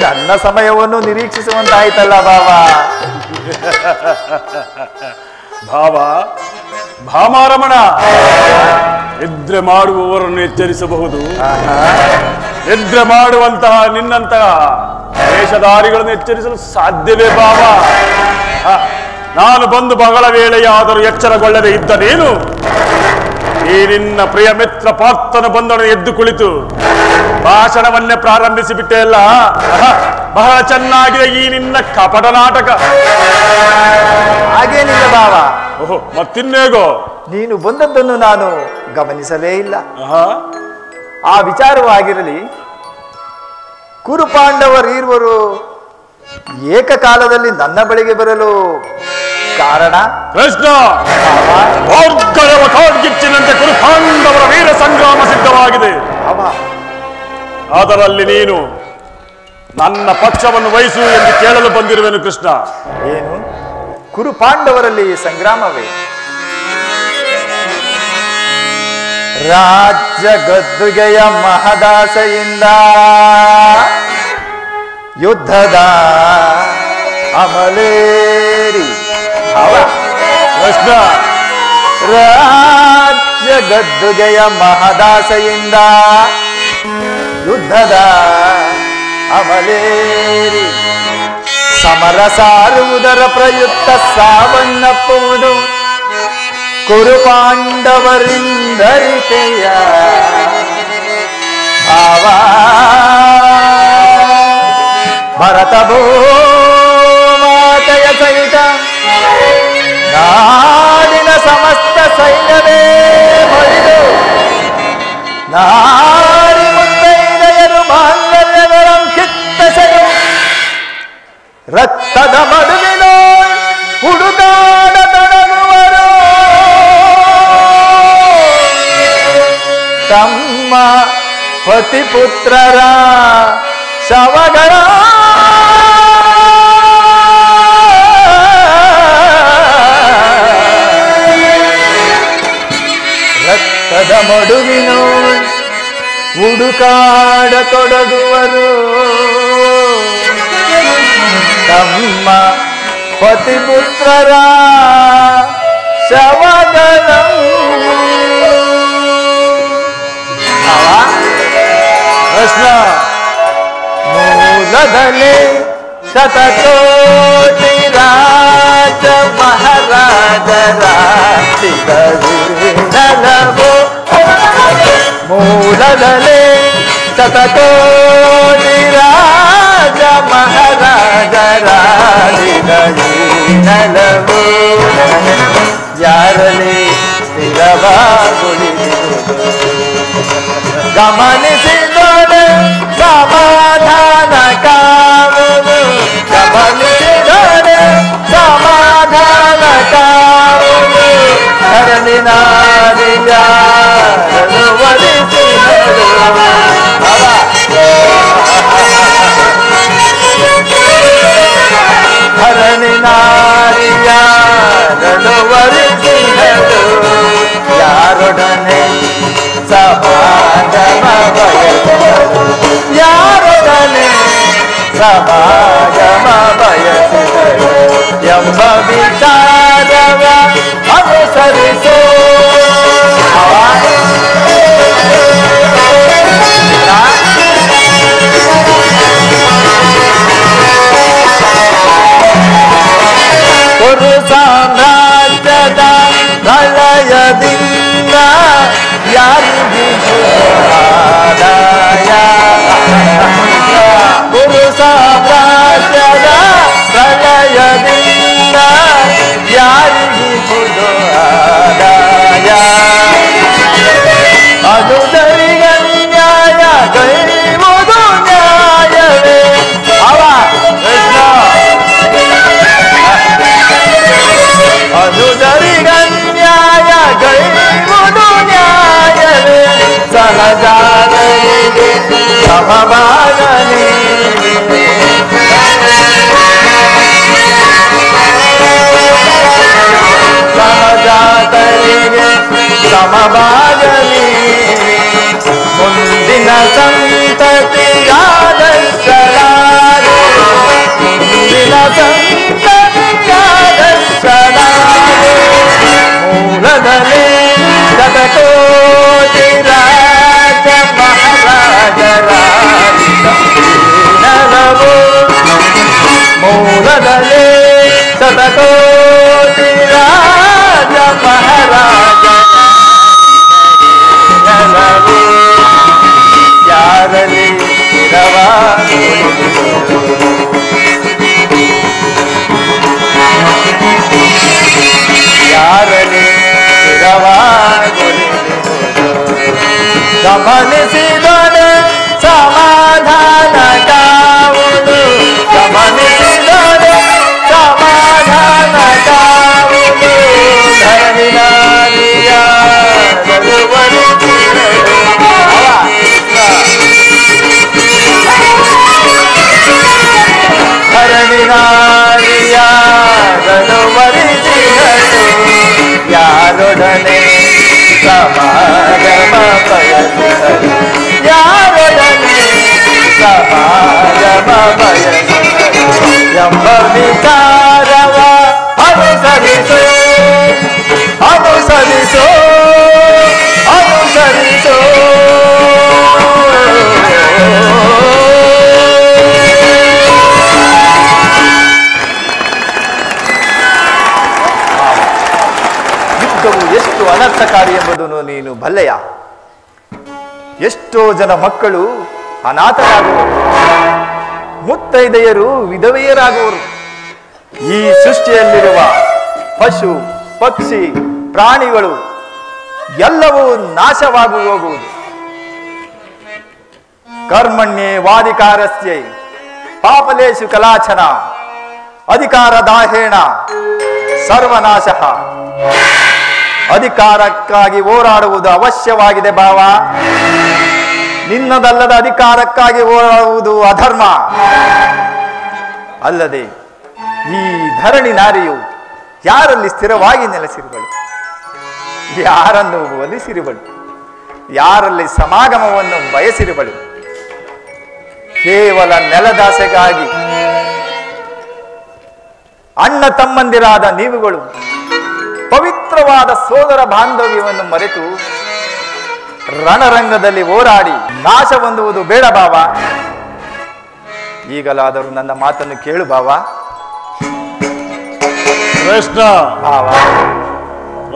ನನ್ನ ಸಮಯವನ್ನು ನಿರೀಕ್ಷಿಸುವಂತಾಯ್ತಲ್ಲ ಬಾಬಾ. ಭಾವ ಭಾಮಾರಮಣ, ನಿದ್ರೆ ಮಾಡುವವರನ್ನು ಎಚ್ಚರಿಸಬಹುದು, ನಿದ್ರೆ ಮಾಡುವಂತಹ ನಿನ್ನಂತಹ ವೇಷಧಾರಿಗಳನ್ನು ಎಚ್ಚರಿಸಲು ಸಾಧ್ಯವೇ ಭಾವ? ನಾನು ಬಂದು ಬಹಳ ವೇಳೆಯಾದರೂ ಎಚ್ಚರಗೊಳ್ಳದೆ ಇದ್ದ ನೀನು ಈ ನಿನ್ನ ಪ್ರಿಯ ಮಿತ್ರ ಪಾರ್ಥನ ಬಂದನು ಎದ್ದು ಕುಳಿತು ಭಾಷಣವನ್ನೇ ಪ್ರಾರಂಭಿಸಿ ಬಿಟ್ಟೆ ಅಲ್ಲ. ಬಹಳ ಚೆನ್ನಾಗಿದೆ ಈ ನಿನ್ನ ಕಪಟ ನಾಟಕ. ಹಾಗೇನಿಲ್ಲ ಬಾವ, ಓಹೋ, ಮತ್ತಿನ್ನೇಗೋ? ನೀನು ಬಂದದ್ದನ್ನು ನಾನು ಗಮನಿಸಲೇ ಇಲ್ಲ. ಆಹಾ, ಆ ವಿಚಾರವಾಗಿರಲಿ. ಕುರುಪಾಂಡವರೀರ್ವರು ಏಕಕಾಲದಲ್ಲಿ ನನ್ನ ಬಳಿಗೆ ಬರಲು ಕಾರಣ? ಕೃಷ್ಣ, ಕಾಡ್ಗಿಚ್ಚಿನಂತೆ ಕುರುಪಾಂಡವರ ವೀರ ಸಂಗ್ರಾಮ ಸಿದ್ಧವಾಗಿದೆ. ಅದರಲ್ಲಿ ನೀನು ನನ್ನ ಪಕ್ಷವನ್ನು ವಹಿಸು ಎಂದು ಕೇಳಲು ಬಂದಿರುವೆನು ಕೃಷ್ಣ. ಏನು ಕುರುಪಾಂಡವರಲ್ಲಿ ಸಂಗ್ರಾಮವೇ? ರಾಜ್ಯ ಗದ್ದುಗೆಯ ಮಹದಾಸೆಯಿಂದ ಯುದ್ಧದ ಅಮಲೇರಿ ಕೃಷ್ಣ, ರಾಜ್ಯ ಗದ್ದುಗೆಯ ಮಹದಾಸೆಯಿಂದ ಯುದ್ಧದ ಅಮಲೇರಿ ಸಮರ ಸಾರುವುದರ ಪ್ರಯುಕ್ತ ಸಾವನ್ನಪ್ಪುವುದು ಕುರುಪಾಂಡವರಿಂದರಿಕೆಯ ಭಾವ. ಭರತ ಭೂಮಾತೆಯ ಸಹಿತ ನಾಡಿನ ಸಮಸ್ತ ಸೈನ್ಯವೇ ಹೊಡೆದು ನಾಡಿ ಮುತ್ತೈದೆಯರು ಮಾಂಗಲ್ಯಗಳನ್ನು ಕಿತ್ತಸೆದು ರಕ್ತದ ಮಡುವಿನ ಹುಡುಕಾಡ ತೊಡಗುವರು. ತಮ್ಮ ಪತಿಪುತ್ರರ ಶವಗಳ ರಕ್ತದ ಮಡುವಿನ ಹುಡುಕಾಡ ತೊಡಗುವರು. ತಮ್ಮ ಪತಿಪುತ್ರರ ಶವಗಳ ಕೃಷ್ಣ, ಮೂಲದಲ್ಲಿ ಶತಕೋಟಿ ರಾಜ ಮಹಾರಾಜರಾಟಿದವು. ಮೂಲದಲ್ಲಿ ಶತಕೋಟಿ ರಾಜ ಮಹಾರಾಜರಾಟಿದವು. ಯಾರಲ್ಲಿ ಸ್ಥಿರವಾಗುಳಿದು ಗಮನಿಸಿದರೆ ಸಮಾಧಾನ ಕಾವುದು. ಗಮನಿಸಿದರೆ ಸಮಾಧಾನ ಕಾವುದು. ಧರಣಿನಾರಿಯಾರನ್ನು ವರಿಸಿದರು. ಧರಣಿನಾರಿಯಾರನ್ನು ವರಿಸಿದರು. ಯಾರೊಡನೆ ಸಮಾಗಮ ಬಯಸಿದರು. ಯಾರೊಡನೆ ಸಮಾಗಮ ಬಯಸಿದರು ಎಂಬ ವಿಚಾರವ ಅನುಸರಿಸೋ. ಕುರು ಸಾಮ್ರಾಜ್ಯದ ಪ್ರಳಯದಿಂದ ಯಾರಿಗೂ ಆದಾಯ. ಕುರು ಸಾಮ್ರಾಜ್ಯದ ಪ್ರಳಯದಿಂದ ಯಾರಿಗೂ ಆದಾಯ. ಅನುದರಿಗನ್ಯಾಯ ಗೈವುದು ನ್ಯಾಯವೇ? ಅನುದರಿಗನ್ಯಾಯ ಗೈವುದು ನ್ಯಾಯವೇ? ಸಹಜಾತರಿಗೆ ಸಮಭಾಗನೇ. ಸಹಜಾತರಿಗೆ ಸಮಭಾಗನೇ. ಶತಕೋಟಿ ರಾಜ ಮಹಾರಾಜ ನೆಲವು ಯಾರಲ್ಲಿ ಯಾರಲ್ಲಿ ಗಮನಿಸಿದೊಡೆ ಸಮಾಧಾನ ಕಾವುದು ಗಮನಿಸಿದೊಡೆ ಸಮಾಧಾನ ಕಾವುದು ಧರಣಿನಾರಿಯ ಧರಣಿನಾರಿಯ ಗಡುವರಿಸಿದಳು ಯಾರೊಡನೆ ಸಮಾಗಮ ಬಯಸಿದಳು ಯಾರೊಡನೆ ಸಮಾಗಮ ಬಯಸಿದಳು ಎಂಬ ವಿಚಾರವ ಅನುಸರಿಸೋ ಅನುಸರಿಸೋ ಅನುಸರಿಸೋ ಎಷ್ಟು ಅನರ್ಥಕಾರಿ ಎಂಬುದನ್ನು ನೀನು ಬಲ್ಲೆಯ. ಎಷ್ಟೋ ಜನ ಮಕ್ಕಳು ಅನಾಥರಾಗುವರು, ಮುತ್ತೈದೆಯರು ವಿಧವೆಯರಾಗುವರು. ಈ ಸೃಷ್ಟಿಯಲ್ಲಿರುವ ಪಶು ಪಕ್ಷಿ ಪ್ರಾಣಿಗಳು ಎಲ್ಲವೂ ನಾಶವಾಗಿ ಹೋಗುವುದು. ಕರ್ಮಣ್ಯೇ ವಾಧಿಕಾರಸ್ಯೈ ಪಾಪಲೇಶು ಕಲಾಚನ ಅಧಿಕಾರ ದಾಹೇಣ ಸರ್ವನಾಶ. ಅಧಿಕಾರಕ್ಕಾಗಿ ಹೋರಾಡುವುದು ಅವಶ್ಯವಾಗಿದೆ ಭಾವ. ನಿನ್ನದಲ್ಲದ ಅಧಿಕಾರಕ್ಕಾಗಿ ಹೋರಾಡುವುದು ಅಧರ್ಮ. ಅಲ್ಲದೆ ಈ ಧರಣಿ ನಾರಿಯು ಯಾರಲ್ಲಿ ಸ್ಥಿರವಾಗಿ ನೆಲೆಸಿರುವಳು, ಯಾರನ್ನು ಒಲಿಸಿರುವಳು, ಯಾರಲ್ಲಿ ಸಮಾಗಮವನ್ನು ಬಯಸಿರುವಳು. ಕೇವಲ ನೆಲದಾಸೆಗಾಗಿ ಅಣ್ಣ ತಮ್ಮಂದಿರಾದ ನೀವುಗಳು ಪವಿತ್ರವಾದ ಸೋದರ ಬಾಂಧವ್ಯವನ್ನು ಮರೆತು ರಣರಂಗದಲ್ಲಿ ಹೋರಾಡಿ ನಾಶ ಹೊಂದುವುದು ಬೇಡ ಭಾವ. ಈಗಲಾದರೂ ನನ್ನ ಮಾತನ್ನು ಕೇಳು ಭಾವ. ಕೃಷ್ಣ, ಭಾವ,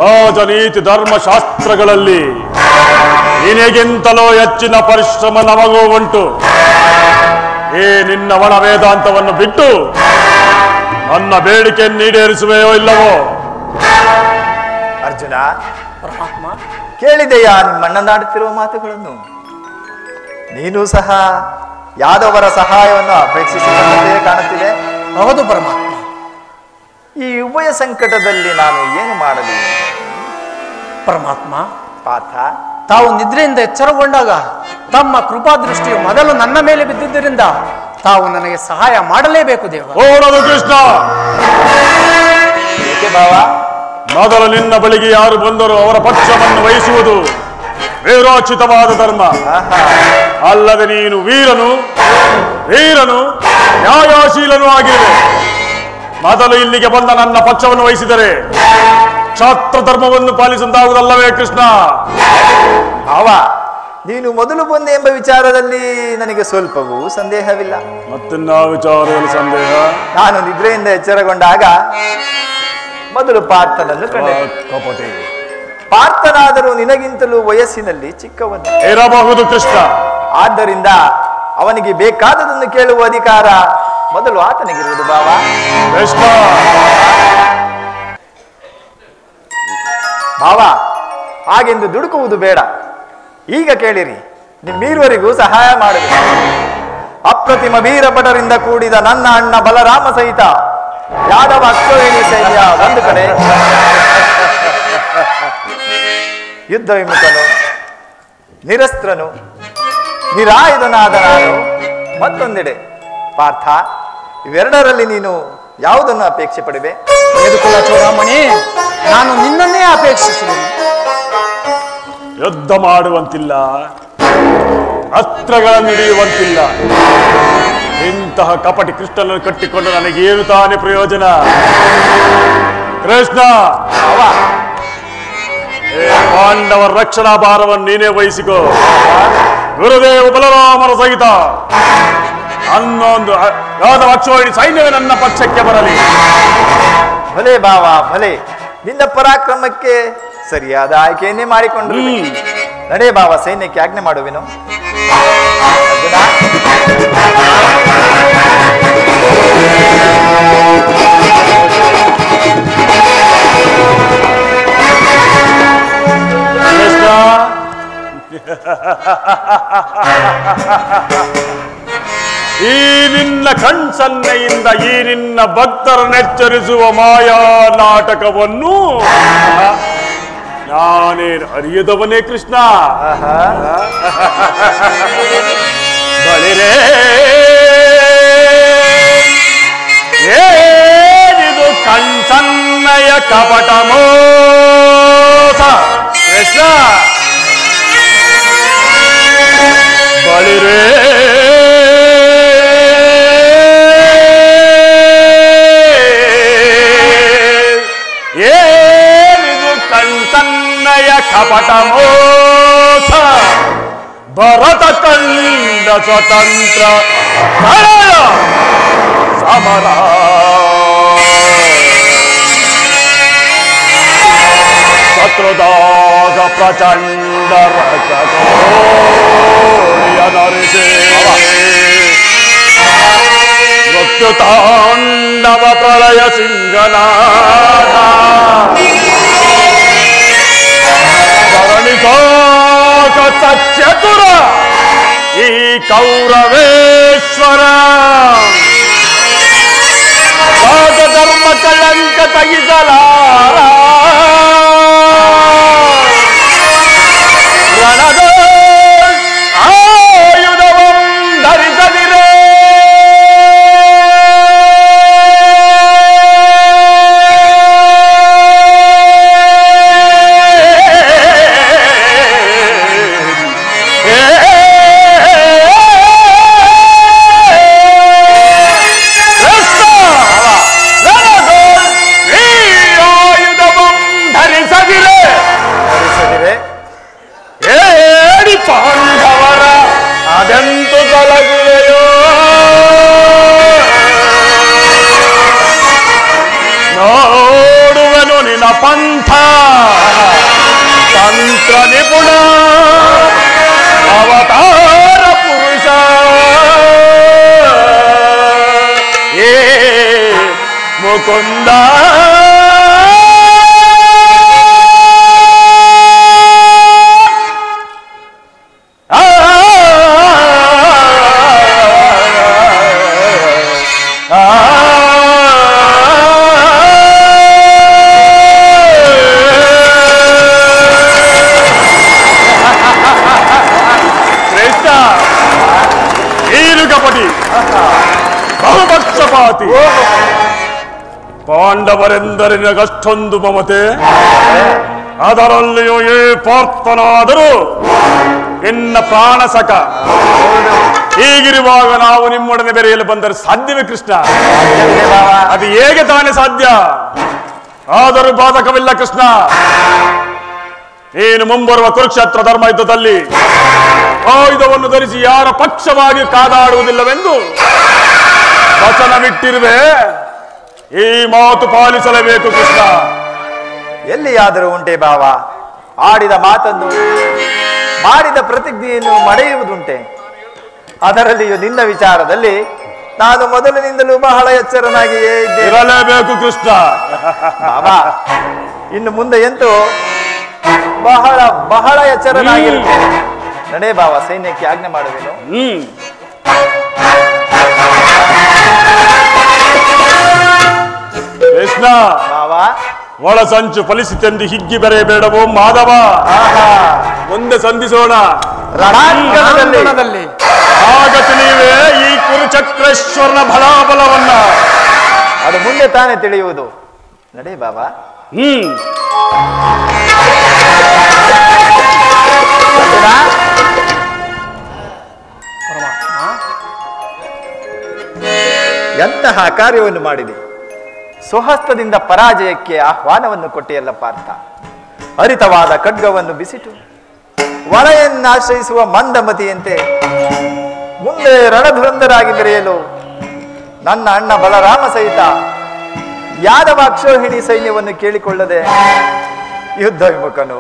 ರಾಜನೀತಿ ಧರ್ಮಶಾಸ್ತ್ರಗಳಲ್ಲಿ ನಿನಗಿಂತಲೂ ಹೆಚ್ಚಿನ ಪರಿಶ್ರಮ ನಮಗೂ ಉಂಟು. ಈ ನಿನ್ನ ಒಣ ವೇದಾಂತವನ್ನು ಬಿಟ್ಟು ನನ್ನ ಬೇಡಿಕೆಯನ್ನು ಈಡೇರಿಸುವೆಯೋ ಇಲ್ಲವೋ? ಅರ್ಜುನ, ಪರಮಾತ್ಮ, ಕೇಳಿದೆಯಾ ನಿಮ್ಮಣ್ಣನಾಡುತ್ತಿರುವ ಮಾತುಗಳನ್ನು? ನೀನು ಸಹ ಯಾದವರ ಸಹಾಯವನ್ನು ಅಪೇಕ್ಷಿಸಿದಂತೆಯೇ ಕಾಣುತ್ತಿದೆ. ಹೌದು ಪರಮಾತ್ಮ. ಈ ಉಭಯ ಸಂಕಟದಲ್ಲಿ ನಾನು ಏನು ಮಾಡಲಿ? ಪರಮಾತ್ಮ, ಪಾರ್ಥ, ತಾವು ನಿದ್ರೆಯಿಂದ ಎಚ್ಚರಗೊಂಡಾಗ ತಮ್ಮ ಕೃಪಾದೃಷ್ಟಿಯು ಮೊದಲು ನನ್ನ ಮೇಲೆ ಬಿದ್ದಿದ್ದರಿಂದ ತಾವು ನನಗೆ ಸಹಾಯ ಮಾಡಲೇಬೇಕು ದೇವ. ಓಡಲು ಕೃಷ್ಣ, ಏಕೆ ಭಾವ? ಮೊದಲು ನಿನ್ನ ಬಳಿಗೆ ಯಾರು ಬಂದರೂ ಅವರ ಪಕ್ಷವನ್ನು ವಹಿಸುವುದು ವೀರೋಚಿತವಾದ ಧರ್ಮ. ಆಹಾ, ಅಲ್ಲದೆ ನೀನು ವೀರನು ನ್ಯಾಯಶೀಲನೂ ಆಗಿರುವೆ. ಮೊದಲು ಇಲ್ಲಿಗೆ ಬಂದ ನನ್ನ ಪಕ್ಷವನ್ನು ವಹಿಸಿದರೆ ಕ್ಷಾತ್ರ ಧರ್ಮವನ್ನು ಪಾಲಿಸುವುದಾಗುವುದಲ್ಲವೇ ಕೃಷ್ಣ? ಭಾವ, ನೀನು ಮೊದಲು ಬಂದೆ ಎಂಬ ವಿಚಾರದಲ್ಲಿ ನನಗೆ ಸ್ವಲ್ಪವೂ ಸಂದೇಹವಿಲ್ಲ. ಮತ್ತಿನ್ನ ವಿಚಾರದಲ್ಲಿ ಸಂದೇಹ? ನಾನು ನಿದ್ರೆಯಿಂದ ಎಚ್ಚರಗೊಂಡಾಗ ಮೊದಲು ಪಾರ್ಥನನ್ನು ಕಂಡೆ. ಕಪಟಿ, ಪಾರ್ಥನಾದರೂ ನಿನಗಿಂತಲೂ ವಯಸ್ಸಿನಲ್ಲಿ ಚಿಕ್ಕವನು ಇರಬಹುದು ಕೃಷ್ಣ. ಆದ್ದರಿಂದ ಅವನಿಗೆ ಬೇಕಾದದನ್ನು ಕೇಳುವ ಅಧಿಕಾರ ಮೊದಲು ಆತನಿಗಿರುವುದು ಭಾವ. ಕೃಷ್ಣ, ಭಾವ, ಹಾಗೆಂದು ದುಡುಕುವುದು ಬೇಡ. ಈಗ ಕೇಳಿರಿ, ನಿಮ್ಮೀರುವರಿಗೂ ಸಹಾಯ ಮಾಡಬೇಕು. ಅಪ್ರತಿಮ ವೀರಭಟರಿಂದ ಕೂಡಿದ ನನ್ನ ಅಣ್ಣ ಬಲರಾಮ ಸಹಿತ ಯಾದವ ಅಕ್ಷೋಹಿಣಿ ಸೈನ್ಯ ಒಂದು ಕಡೆ, ಯುದ್ಧ ವಿಮುಖನು ನಿರಸ್ತ್ರನು ನಿರಾಯುಧನಾದ ನಾನು ಮತ್ತೊಂದೆಡೆ. ಪಾರ್ಥ, ಇವೆರಡರಲ್ಲಿ ನೀನು ಯಾವುದನ್ನು ಅಪೇಕ್ಷೆ ಪಡಿವೆ? ತೆಗೆದುಕೊಳ್ಳ ಚೂಡಾಮಣಿ, ನಾನು ನಿನ್ನನ್ನೇ ಅಪೇಕ್ಷಿಸುವೆ. ಯುದ್ಧ ಮಾಡುವಂತಿಲ್ಲ, ಅಸ್ತ್ರಗಳನ್ನು ಹಿಡಿಯುವಂತಿಲ್ಲ. ಇಂತಹ ಕಪಟಿ ಕೃಷ್ಣನನ್ನು ಕಟ್ಟಿಕೊಂಡು ನನಗೇನು ತಾನೇ ಪ್ರಯೋಜನ? ಕೃಷ್ಣ, ಪಾಂಡವರ ರಕ್ಷಣಾ ಭಾರವನ್ನು ನೀನೇ ವಹಿಸಿಕೋ. ಗುರುದೇವ ಬಲರಾಮರ ಸಹಿತ ಅನ್ನೊಂದು ಯಾದವ ಅಕ್ಷೋಹಿಣಿ ಸೈನ್ಯವೇ ನನ್ನ ಪಕ್ಷಕ್ಕೆ ಬರಲಿ. ಭಲೆ ಭಾವ ಭಲೆ, ನಿನ್ನ ಪರಾಕ್ರಮಕ್ಕೆ ಸರಿಯಾದ ಆಯ್ಕೆಯನ್ನೇ ಮಾಡಿಕೊಂಡು ನಡೆ ಭಾವ, ಸೈನ್ಯಕ್ಕೆ ಆಜ್ಞೆ ಮಾಡುವೆನು. ಈ ನಿನ್ನ ಕಣ್ಸನ್ನೆಯಿಂದ ಈ ನಿನ್ನ ಭಕ್ತರನ್ನೆಚ್ಚರಿಸುವ ಮಾಯಾ ನಾಟಕವನ್ನು ನಾನೇನು ಅರಿಯದವನೇ ಕೃಷ್ಣ. ಬಳಿರೇ ಏನಿದು ಕಣ್ಸನ್ನಯ ಕಪಟ ಮೋಸ ಕೃಷ್ಣ. ಬಳಿರೇ ಏನಿದು ಕಣ್ಸನ್ನಯ ಕಪಟ ಮೋಸ. ಭರತ ಕಂಡ ಸ್ವತಂತ್ರ ಪ್ರಳಯ ಸಮರ. ಶತ್ರುದಾಗ ಪ್ರಚಂಡ ರಥಕೋಳಿಯ ನರಿಸೆ. ಮೃತ್ಯುತಾಂಡವ ಪ್ರಳಯ ಸಿಂಗನಾದ. ಧರಣಿಸಾಕ ಸಚ್ಯತುರ ಈ ಕೌರವೇಶ್ವರ. ರಾಜಧರ್ಮ ಕಳಂಕ ತಗಿಸಲಾರ. ರಣದ ಆಯುಧವಂ ಧರಿಸದಿರೇ. ಪಾಂಡವರ ಅದೆಂತು ತೊಲಗುವೆಯೋ. ನೋಡುವೆನು ನಿನ್ನ ಪಂಥ ತಂತ್ರ ನಿಪುಣ ಅವತಾರ ಪುರುಷ. ಏ ಮುಕುಂದ ಬಹುಪಕ್ಷಪಾತಿ. ಪಾಂಡವರೆಂದರೆ ನಿನಗಷ್ಟೊಂದು ಮಮತೆ. ಅದರಲ್ಲಿಯೂ ಈ ಪಾರ್ಥನಾದರೂ ನಿನ್ನ ಪ್ರಾಣಸಖ. ಹೀಗಿರುವಾಗ ನಾವು ನಿಮ್ಮೊಡನೆ ಬೆರೆಯಲು ಬಂದರೆ ಸಾಧ್ಯವೇ ಕೃಷ್ಣ? ಅದು ಹೇಗೆ ತಾನೇ ಸಾಧ್ಯ? ಆದರೂ ಬಾಧಕವಿಲ್ಲ ಕೃಷ್ಣ. ನೀನು ಮುಂಬರುವ ಕುರುಕ್ಷೇತ್ರ ಧರ್ಮ ಯುದ್ಧದಲ್ಲಿ ಆಯುಧವನ್ನು ಧರಿಸಿ ಯಾರ ಪಕ್ಷವಾಗಿ ಕಾದಾಡುವುದಿಲ್ಲವೆಂದು ವಚನವಿಟ್ಟಿರುವೆ. ಈ ಮಾತು ಪಾಲಿಸಲೇಬೇಕು ಕೃಷ್ಣ. ಎಲ್ಲಿಯಾದರೂ ಉಂಟೆ ಭಾವ? ಆಡಿದ ಮಾತನ್ನು ಮಾಡಿದ ಪ್ರತಿಜ್ಞೆಯನ್ನು ಮರೆಯುವುದುಂಟೆ? ಅದರಲ್ಲಿಯೂ ನಿನ್ನ ವಿಚಾರದಲ್ಲಿ ನಾನು ಮೊದಲಿನಿಂದಲೂ ಬಹಳ ಎಚ್ಚರನಾಗಿಯೇ ಇರಲೇಬೇಕು ಕೃಷ್ಣ. ಬಾಬಾ, ಇನ್ನು ಮುಂದೆ ಎಂತೂ ಬಹಳ ಬಹಳ ಎಚ್ಚರನಾಗಿರುತ್ತೇನೆ. ನಡೆ ಬಾವ, ಸೈನ್ಯಕ್ಕೆ ಆಜ್ಞೆ ಮಾಡುವೆನು. ಕೃಷ್ಣ ಬಾವ, ಒಳ ಸಂಚು ಫಲಿಸಿತೆಂದು ಹಿಗ್ಗಿ ಬರೆಯಬೇಡವೋ ಮಾಧವ. ಮುಂದೆ ಸಂಧಿಸೋಣ ರಣಾಂಗಣದಲ್ಲಿ. ಆಗ ತಿಳಿಯುವೆ ಈ ಕುರುಚಕ್ರೇಶ್ವರನ ಬಲಾಬಲವನ್ನ. ಅದು ಮುಂದೆ ತಾನೇ ತಿಳಿಯುವುದು. ನಡೆ ಬಾಬಾ. ಎಂತಹ ಕಾರ್ಯವನ್ನು ಮಾಡಿದೆ! ಸ್ವಹಸ್ತದಿಂದ ಪರಾಜಯಕ್ಕೆ ಆಹ್ವಾನವನ್ನು ಕೊಟ್ಟಿಯಲ್ಲ ಪಾರ್ಥ. ಹರಿತವಾದ ಖಡ್ಗವನ್ನು ಬಿಸಿಟು ವರೆಯನ್ನಾಶ್ರಯಿಸುವ ಮಂದಮತಿಯಂತೆ ಮುಂದೆ ರಣಧುರಂಧರಾಗಿ ಬೆರೆಯಲು ನನ್ನ ಅಣ್ಣ ಬಲರಾಮ ಸಹಿತ ಯಾದವ ಅಕ್ಷೋಹಿಣಿ ಸೈನ್ಯವನ್ನು ಕೇಳಿಕೊಳ್ಳದೆ ಯುದ್ಧ ವಿಮುಖನು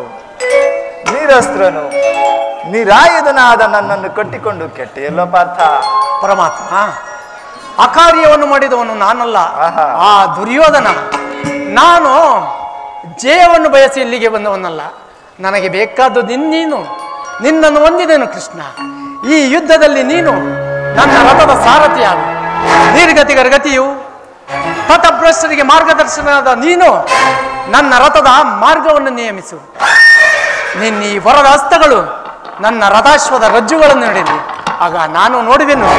ನಿರಸ್ತ್ರನು ನಿರಾಯುಧನಾದ ನನ್ನನ್ನು ಕಟ್ಟಿಕೊಂಡು ಕೆಟ್ಟೆಯಲ್ಲೋ ಪಾರ್ಥ. ಪರಮಾತ್ಮ, ಅಕಾರ್ಯವನ್ನು ಮಾಡಿದವನು ನಾನಲ್ಲ, ಆ ದುರ್ಯೋಧನ. ನಾನು ಜಯವನ್ನು ಬಯಸಿ ಇಲ್ಲಿಗೆ ಬಂದವನಲ್ಲ. ನನಗೆ ಬೇಕಾದದ್ದು ನೀನು, ನಿನ್ನನ್ನು ಹೊಂದಿದೆನು ಕೃಷ್ಣ. ಈ ಯುದ್ಧದಲ್ಲಿ ನೀನು ನನ್ನ ರಥದ ಸಾರಥಿಯಾಗು. ನಿರ್ಗತಿಗರ ಗತಿಯು ಪಥಭ್ರಷ್ಟರಿಗೆ ಮಾರ್ಗದರ್ಶನದ ನೀನು ನನ್ನ ರಥದ ಮಾರ್ಗವನ್ನು ನಿಯಮಿಸು. ನಿನ್ನ ಈ ವರದ ಹಸ್ತಗಳು ನನ್ನ ರಥಾಶ್ವದ ರಜ್ಜುಗಳನ್ನು ನೀಡಿರಿ. ಆಗ ನಾನು ನೋಡುವೆನು,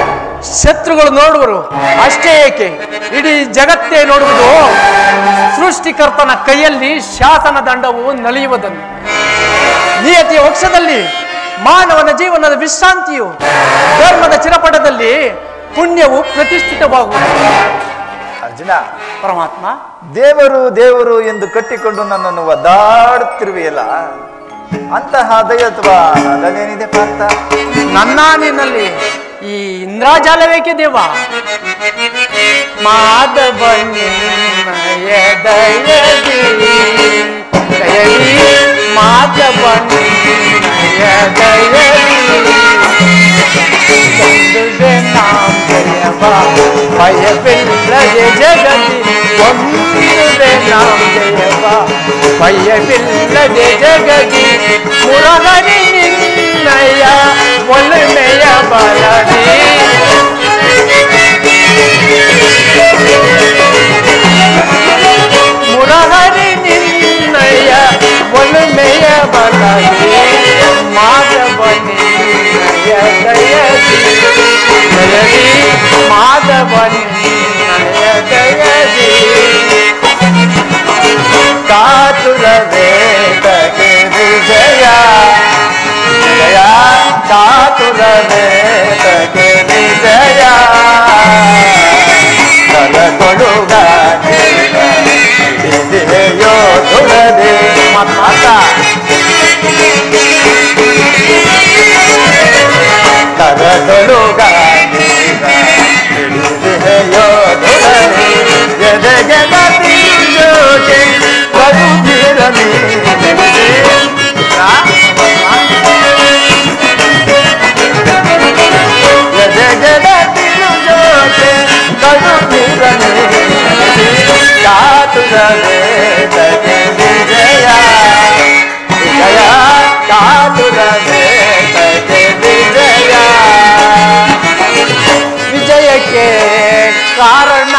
ಶತ್ರುಗಳು ನೋಡುವರು. ಅಷ್ಟೇ ಏಕೆ, ಇಡೀ ಜಗತ್ತೇ ನೋಡುವುದು ಸೃಷ್ಟಿಕರ್ತನ ಕೈಯಲ್ಲಿ ಶಾಸನ ದಂಡವು ನಲಿಯುವುದನ್ನು. ನಿಯತಿಯ ವಕ್ಷದಲ್ಲಿ ಮಾನವನ ಜೀವನದ ವಿಶ್ರಾಂತಿಯು, ಧರ್ಮದ ಚಿರಪಟದಲ್ಲಿ ಪುಣ್ಯವು ಪ್ರತಿಷ್ಠಿತವಾಗುವುದು. ಅರ್ಜುನ, ಪರಮಾತ್ಮ, ದೇವರು ದೇವರು ಎಂದು ಕಟ್ಟಿಕೊಂಡು ನನ್ನನ್ನು ಒದ್ದಾಡುತ್ತಿರುವೆಯಲ್ಲ, ಅಂತಹ ದಯತ್ವ ಅದನೇನಿದೆ ಪಾರ್ಥ? ನನ್ನ ನಿನ್ನಲ್ಲಿ ಈ ಇಂದ್ರಾಜಾಲವೇಕೆ ದೇವ? ಮಾಧವ ನಿನ್ನಯ ದಯದಿ ದಯದಿ, ಮಾಧವ ನಿನ್ನಯ ದಯದಿ ಒಂದುವೆ ನಾಮ ಜಯವ ಭಯವಿಲ್ಲದೆ ಜಗದಿ, ಒಂದುವೆ ನಾಮ ಜಯವ ಭಯವಿಲ್ಲದೆ ಜಗದಿ, ಮುರಹರಿ ನಿನ್ನಯ ಒಲಮೆಯ ಬಲದಿ. ಮುರಹರಿ ನಿನ್ನಯ ಒಲಮೆಯ ಬಲದಿ, ಮಾಧವ ನಿನ್ನಯ ದಯದಿ ದಯದಿ, ಮಾಧವ ನಿನ್ನಯ ದಯದಿ. ಕಾತುರವೇ ತಗೆ ವಿಜಯ ಜಯ, ಕಾತುರವೇ ತಗೆ ವಿಜಯ, ಕಲಗೊಳುಗ ಹಿಡಿದೆಯೋ ತುಳದೆ. ಮಾತ ಕರದೊಳುಗ ಹಿಡಿದೆಯೋ ತುಳದೆ, ಎದೆಗೆದ ತಿರುಜೋಕೆ ಕರುತ್ತಿರಲಿ. ಎದೆಗೆದ ತಿರುಜೋಕೆ ಕರುತ್ತಿರಲಿ, ಕಾತುರವೇ ತಗೆ ವಿಜಯ ವಿಜಯ, ಕಾತುರವೇ ತಗೆ ವಿಜಯ. ವಿಜಯಕ್ಕೆ ಕಾರಣ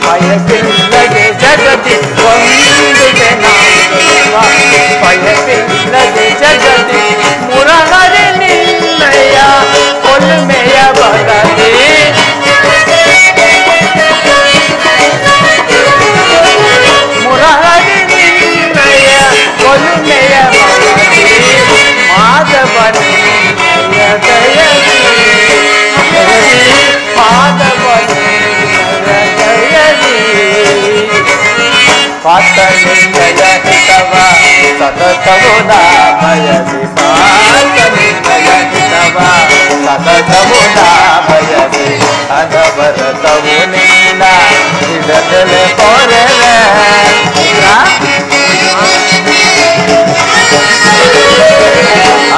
ಭಯವಿಲ್ಲದೆ ಜಗತಿ, ಒಂದುವೆ ನಾಮ ಭಯವಿಲ್ಲದೆ ಜಗತಿ, ಮುರಹರಿ ನಿನ್ನಯ ಒಲಮೆಯ ಬಲದಿ. ಸತತವುದ ಬಯಸಿ ಪಾತನಿತವ ಸತತವುದ ಬಯಸಿ ಅನವರತವು ನಿನ್ನ ಹಿಡದಲೆ ಪೊರೆವೆ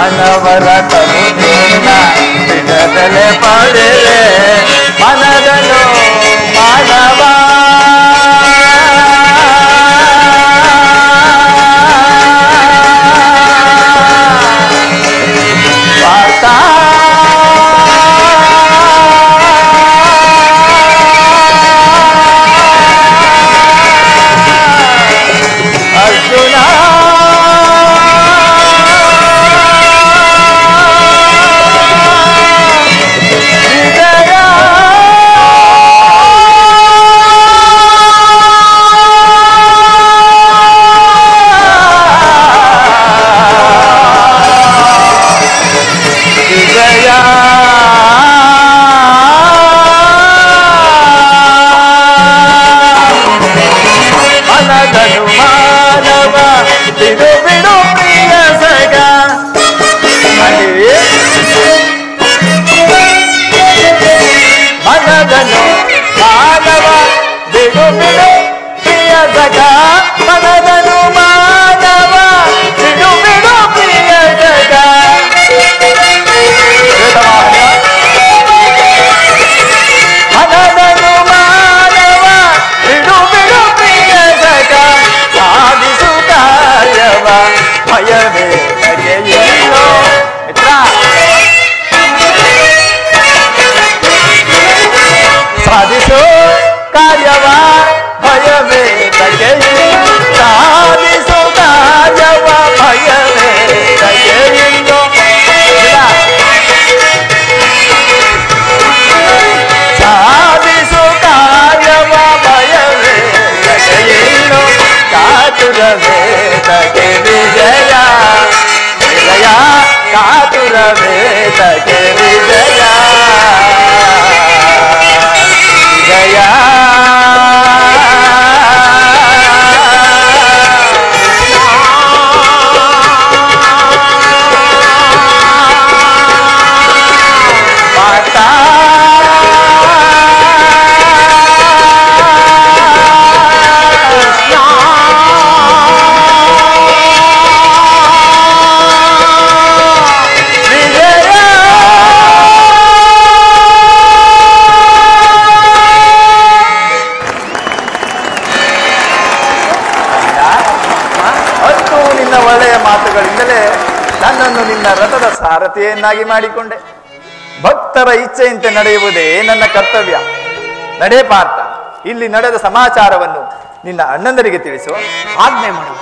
ಅನವರತವು ನಿನ್ನ ಹಿಡದಲೆ ಪೊರೆವೆ ಮನದನು ಮಾನವ ನನ್ನನ್ನು ನಿನ್ನ ರಥದ ಸಾರಥಿಯನ್ನಾಗಿ ಮಾಡಿಕೊಂಡೆ. ಭಕ್ತರ ಇಚ್ಛೆಯಂತೆ ನಡೆಯುವುದೇ ನನ್ನ ಕರ್ತವ್ಯ. ನಡೆ ಪಾರ್ಥ, ಇಲ್ಲಿ ನಡೆದ ಸಮಾಚಾರವನ್ನು ನಿನ್ನ ಅಣ್ಣಂದರಿಗೆ ತಿಳಿಸು. ಆಜ್ಞೆ ಮಾಡು.